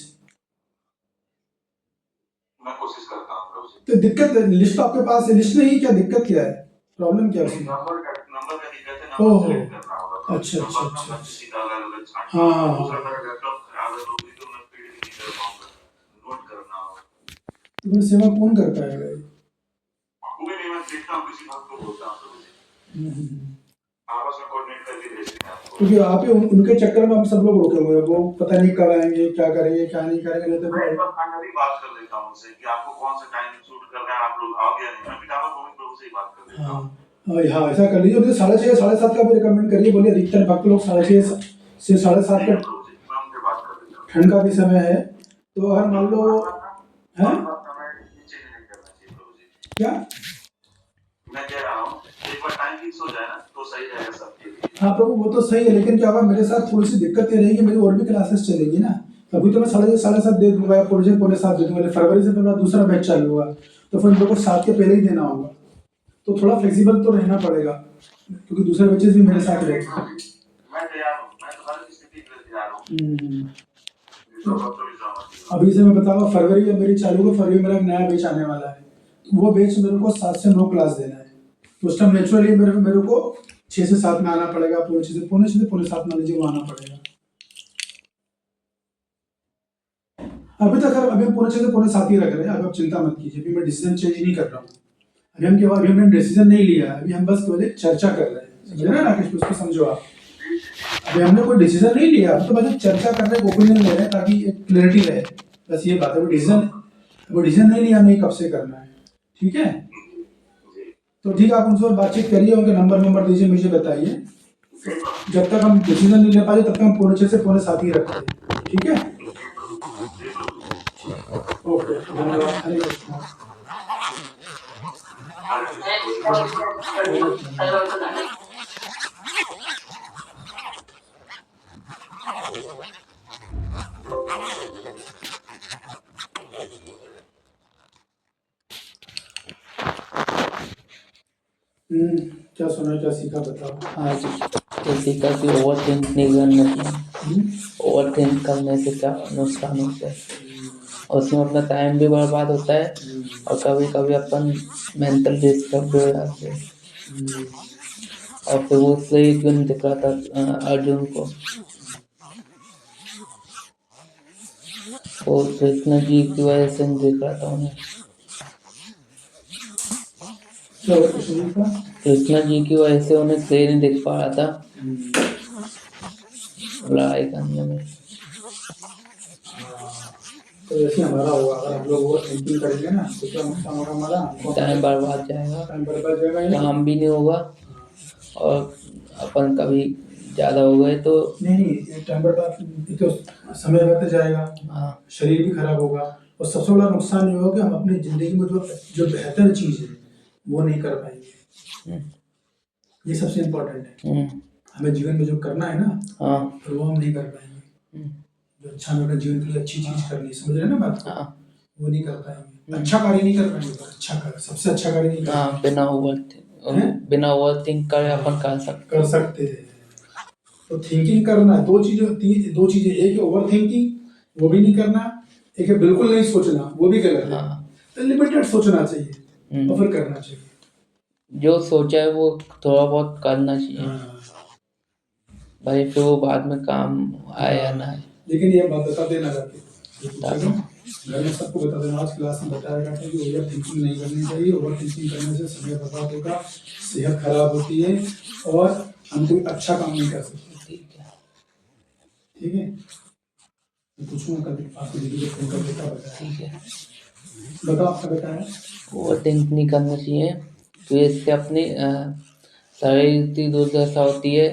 मैं कोशिश करता हूँ प्रभु जी। तो दिक्कत लिस्ट तो आपके पास है, लिस्ट नहीं, क्या दिक्कत क्या है, प्रॉब्लम क्या है उसमें? नंबर का दिक्कत है, ओह, नंबर सेलेक्ट करना होगा। अच्छा हाँ हाँ दूसरा मेरा लैपटॉप खराब है तो भी तो मैं फीड नहीं कर पाऊंगा, नोट करना होगा। तो फिर सेवा कौन कर पाएगा? वो भी नहीं, मैं देखता हूँ किसी भक्त को बोलता हूँ प्रभु जी, आपस में कोऑर्डिनेट करके भेजते हैं आपको। क्योंकि आप ही उनके चक्कर में हम सब लोग रुके हुए हैं, वो पता नहीं कब आएंगे, क्या करेंगे क्या नहीं करेंगे। नहीं तो मैं फाइनली बात कर लेता हूँ उनसे कि आपको कौन सा टाइम सूट कर रहा है, आप लोग आओगे या नहीं। मैं पितामह प्रभु से ही बात कर लेता हूँ। हाँ ऐसा कर लीजिए, मुझे 6:30 7:30 का भी रिकमेंड करिए, बोलिए अधिकतर भक्त लोग 6:30 से 7:30 का ठंड का भी समय है, तो अगर मान लो है क्या मैं कह रहा हूँ एक बार टाइम फिक्स हो जाए ना तो सही रहेगा सबके लिए। हाँ प्रभु वो तो सही है, लेकिन क्या होगा मेरे साथ थोड़ी सी दिक्कत ये रहेगी, मेरी और भी क्लासेस चलेगी ना, अभी तो मैं 7:30 दे दूंगा या 7:45 दे दूंगा, फरवरी से मेरा दूसरा बैच चालू होगा, तो फिर मेरे को 7 के पहले ही देना होगा, तो थोड़ा फ्लेक्सिबल तो रहना पड़ेगा, क्योंकि दूसरे बच्चे भी मेरे साथ रहेंगे। मैं तैयार हूँ, मैं तुम्हारी स्थिति के लिए तैयार हूँ। अभी से मैं बताऊंगा, फरवरी में मेरी चालू है, फरवरी में मेरा नया बैच आने वाला है, वो बैच मेरे को 7 से 9 क्लास देना है, तो उस टाइम नेचुरली मेरे को 6 से 7 में आना पड़ेगा, पौने 6 से पौने 7 मान लीजिए वो आना पड़ेगा। अभी तक अभी हम पौने 6 से पौने 7 ही रख रहे हैं, अभी आप चिंता मत कीजिए, अभी मैं डिसीजन चेंज नहीं कर रहा हूँ। अभी हमने डिसीजन नहीं लिया, अभी हम बस केवल चर्चा कर रहे हैं, समझ रहे हैं राकेश, उसको समझो आप। अभी हमने कोई डिसीजन नहीं लिया, तो बस चर्चा कर रहे हैं, ओपिनियन ले रहे हैं ताकि एक क्लैरिटी रहे, बस ये बात है। वो डिसीजन नहीं लिया हमें कब से करना है, ठीक है। तो ठीक है, आप उनसे बातचीत करिए, उनके नंबर दीजिए, मुझे बताइए। जब तक हम डिसीजन नहीं ले पाए तब तक हम पौने 6 से पौने 7 ही रखते हैं, ठीक है। ओके, धन्यवाद। हरे कृष्णा। क्या सुना, क्या सीखा, बताओ। आज ये सीखा कि ओवर थिंक नहीं करना चाहिए। ओवर थिंक करने से क्या नुकसान होता है, और उसमें अपना टाइम भी बर्बाद होता है, और कभी कभी अपन मेंटल डिस्टर्ब भी हो जाते हैं। और फिर वो सही क्यों नहीं दिख रहा था अर्जुन को, वो कृष्ण जी की वजह से नहीं दिख रहा था उन्हें। कृष्णा जी की वजह से उन्हें सही नहीं दिख पा रहा था लड़ाई करने में। तो जैसे हमारा होगा, अगर हम लोग ओवर थिंकिंग करेंगे ना तो क्या नुकसान होगा हमारा, टाइम बर्बाद जाएगा, काम भी नहीं होगा, और अपन कभी ज्यादा हो गए तो नहीं टाइम बर्बाद, तो समय व्यर्थ जाएगा, शरीर भी खराब होगा, और सबसे बड़ा नुकसान ये होगा कि हम अपनी जिंदगी में जो बेहतर चीज है वो नहीं कर पाएंगे। ये सबसे इम्पोर्टेंट है, हमें जीवन में जो करना है ना, तो वो हम नहीं कर पाएंगे। जो अच्छा हमें अपने जीवन के लिए अच्छी चीज करनी है, समझ रहे हैं ना बात, वो नहीं कर पाएंगे। अच्छा कार्य नहीं कर पाएंगे, तो अच्छा कार्य, सबसे अच्छा कार्य नहीं कर बिना ओवर थिंक करे अपन कर सकते हैं। तो थिंकिंग करना, दो चीजें, एक है ओवर थिंकिंग, वो भी नहीं करना, एक है बिल्कुल नहीं सोचना, वो भी गलत है। तो लिमिटेड सोचना चाहिए और फिर करना चाहिए। जो सोचा है वो थोड़ा बहुत करना चाहिए, भाई फिर वो बाद में काम आए या ना आए। लेकिन ये बात बता देना घर में सबको बता देना, आज क्लास में बताया गया था कि ओवर थिंकिंग नहीं करनी चाहिए। ओवर थिंकिंग करने से समय बर्बाद होगा, सेहत खराब होती है, और हम कोई अच्छा काम नहीं कर सकते। ठीक है, पूछूंगा कल आपको, दीदी को फोन करके क्या बताया। ठीक है, बताओ आपका बताया। ओवर थिंक नहीं करना चाहिए, तो इससे अपनी शरीर की दुर्दशा होती है,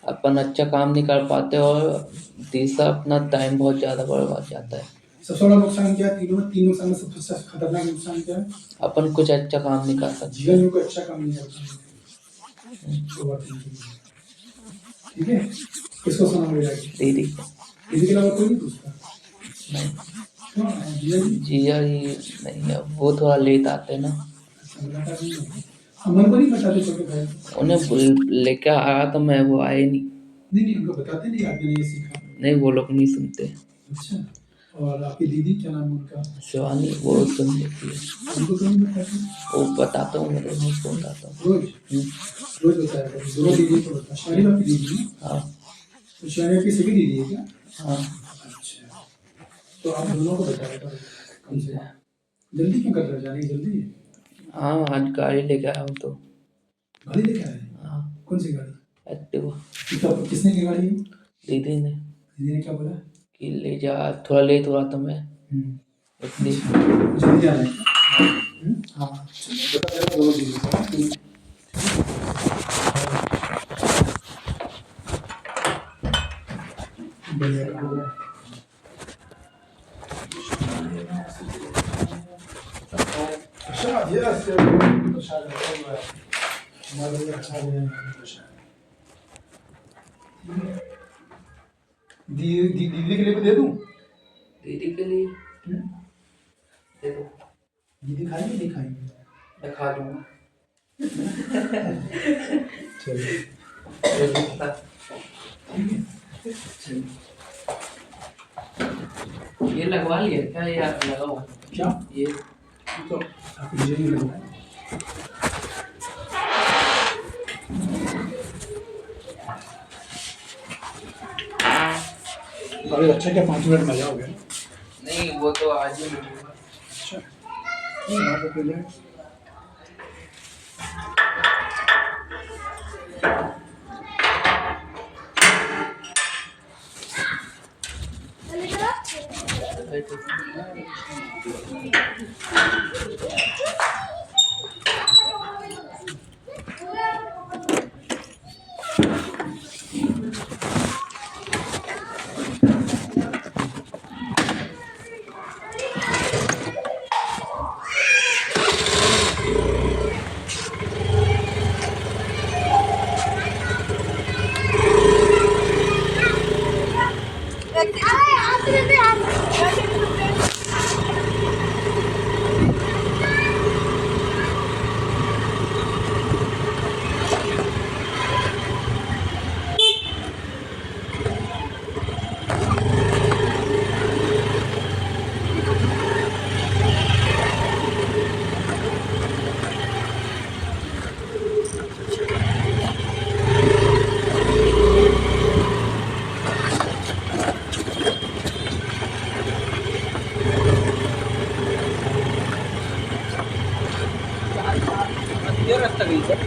अपन अच्छा काम नहीं कर पाते, और तीसरा अपना टाइम बहुत ज़्यादा बर्बाद जाता है। सबसे बड़ा नुकसान क्या है, तीन नुकसान में सबसे खतरनाक नुकसान क्या है, अपन कुछ अच्छा काम नहीं कर सकते, जीवन में कोई अच्छा काम नहीं कर पाएंगे। ठीक है, किसको सुनाओगे जाके? दीदी के अलावा कोई नहीं पूछता? नहीं, जिया ही नहीं है, वो थोड़ा लेट आते हैं ना। अमन को नहीं बताते छोटे भाई? उन्हें लेकर आया तो मैं, वो आए नहीं। नहीं उनको बताते नहीं, आपने ये सीखा? नहीं, वो लोग नहीं सुनते। अच्छा, और आपकी दीदी क्या नाम है उनका? शिवानी, वो सुन लेती है। उनको क्यों नहीं बताते? वो बताता हूँ, मैं रोज बताता हूँ। रोज बताया करो, दोनों दीदी को बता। शिवानी आपकी दीदी है? हाँ। तो शिवानी आपकी सगी दीदी है क्या? हाँ। अच्छा, तो आप दोनों को बताया करो कम से कम। जल्दी क्यों कर रहे हो, जाने की जल्दी है? हाँ, आज गाड़ी लेके आया हूँ। तो गाड़ी लेके आए? हाँ। कौन सी गाड़ी? एक्टिवा। किसने की गाड़ी है? दीदी ने। दीदी ने क्या बोला? कि ले जा, थोड़ा लेट हुआ तो मैं इसलिए। जल्दी जाना है? हाँ। बता दे दोनों दीदी को। दीदी के लिए भी दे दूं? दीदी के लिए दे दो। दीदी खाएंगे नहीं खाएंगे? मैं खा लूँगा। चलिए, ये लगवा लिया क्या, या लगा हुआ? क्या ये तो आप मुझे नहीं लगता है। अरे अच्छा, क्या 5 मिनट में जाओगे? नहीं वो तो आज ही मिलूंगा। अच्छा, बात तो पहले रास्ता गई सर।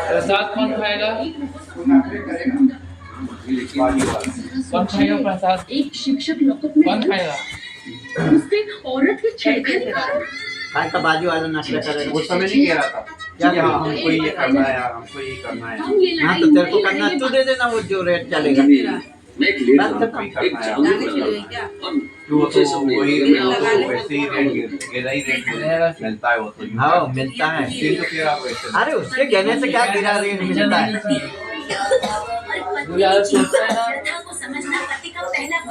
प्रसाद कौन खाएगा? कौन खाएगा प्रसाद? एक शिक्षक लॉकअप में कौन खाएगा? उससे औरत की छेड़खानी खान का बाजू वाला नशा कर रहे वो समय नहीं कह रहा था क्या कि हाँ हमको ये करना है यार, हमको ये करना है। हाँ तो तेरे को करना तू दे देना, वो जो रेट चलेगा बात खत्म। तो वही वैसे ही रेट गिरा ही रेट मिलता है वो तो। हाँ मिलता है। तो कह रहा वैसे अरे उसके कहने से क्या गिरा रेट मिलता है।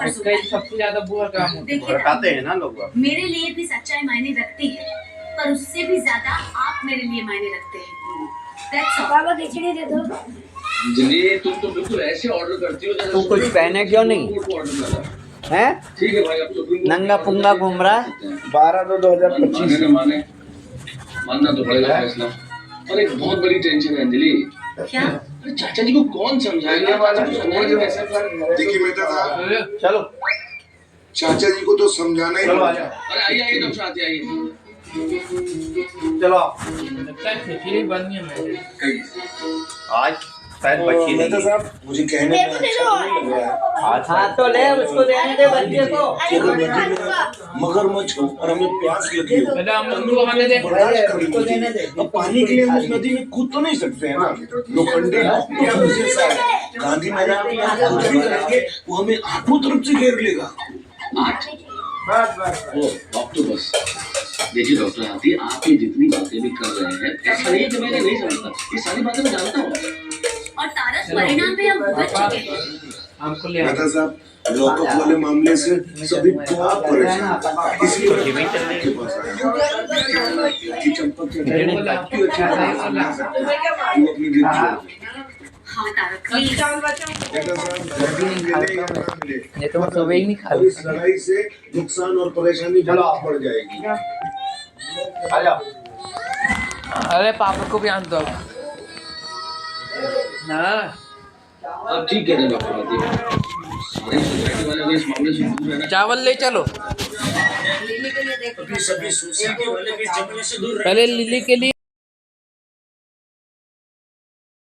उसका ही सबसे ज्यादा बुरा काम होता है। भड़काते हैं ना लोग। मेरे लिए भी सच्चाई मायने रखती है, पर उससे भी ज्यादा आप मेरे लिए मायने रखते हैं। बाबा खिचड़ी दे दो। तुम तो बिल्कुल ऐसे ऑर्डर करती हो जैसे तू कुछ पहने क्यों नहीं है? ठीक है भाई, अब तो नंगा पुंगा घूम रहा है। 12/2/2025 मानना तो पड़ेगा फैसला। और एक बहुत बड़ी टेंशन है अंजलि। क्या? अरे चाचा जी को कौन समझाएगा? देखिए मेहता साहब, चलो चाचा जी को तो समझाना ही पड़ेगा। अरे आइए डॉक्टर साहब आइए। चलो लगता है खिचड़ी बननी है मेरे। आज शायद बच्ची मेहता साहब मुझे कहने में अच्छा नहीं लग रहा है। हाँ तो ले उसको देने दे बच्चे को। मगरमच्छ हो और हमें प्यास लगी हो, पहले हम लोग को खाने दे। बर्दाश्त कर लीजिए। अब पानी के लिए हम उस नदी में कूद तो नहीं सकते हैं ना। लोखंडे ऑक्टोपस जैसा है, गांधी मैदान में कुछ भी करेंगे वो हमें आठों तरफ से घेर लेगा। 8 ऑक्टोबस। देखिए डॉक्टर हाथी, आप ये जितनी बातें भी कर रहे हैं ऐसा नहीं है कि मैंने नहीं समझता, ये सारी बातें मैं जानता हूँ। और तारक परिणाम पे हम भुगत चुके हैं। हमको ले मेहता साहब लॉकअप वाले मामले से सभी बहुत परेशान हैं। इसलिए मैं के पास आया कि चंपक के आपकी अच्छी तरह समझा सकते हैं। वो अपनी जिद छोड़ दे। हाँ तारक प्लीज। मेहता साहब गर्मी मिले या ना मिले, ये तो मैं सुबह ही नहीं खा इस लड़ाई से नुकसान और परेशानी बहुत बढ़ जाएगी। आ जाओ। अरे पापा को भी आन दो ना। अब ठीक कह रहे हैं डॉक्टर हाथी। सारी सोसाइटी वाले अगर इस मामले से दूर रहना चावल ले चलो। अभी सभी सोसाइटी वाले भी जंगल से दूर पहले लिली के लिए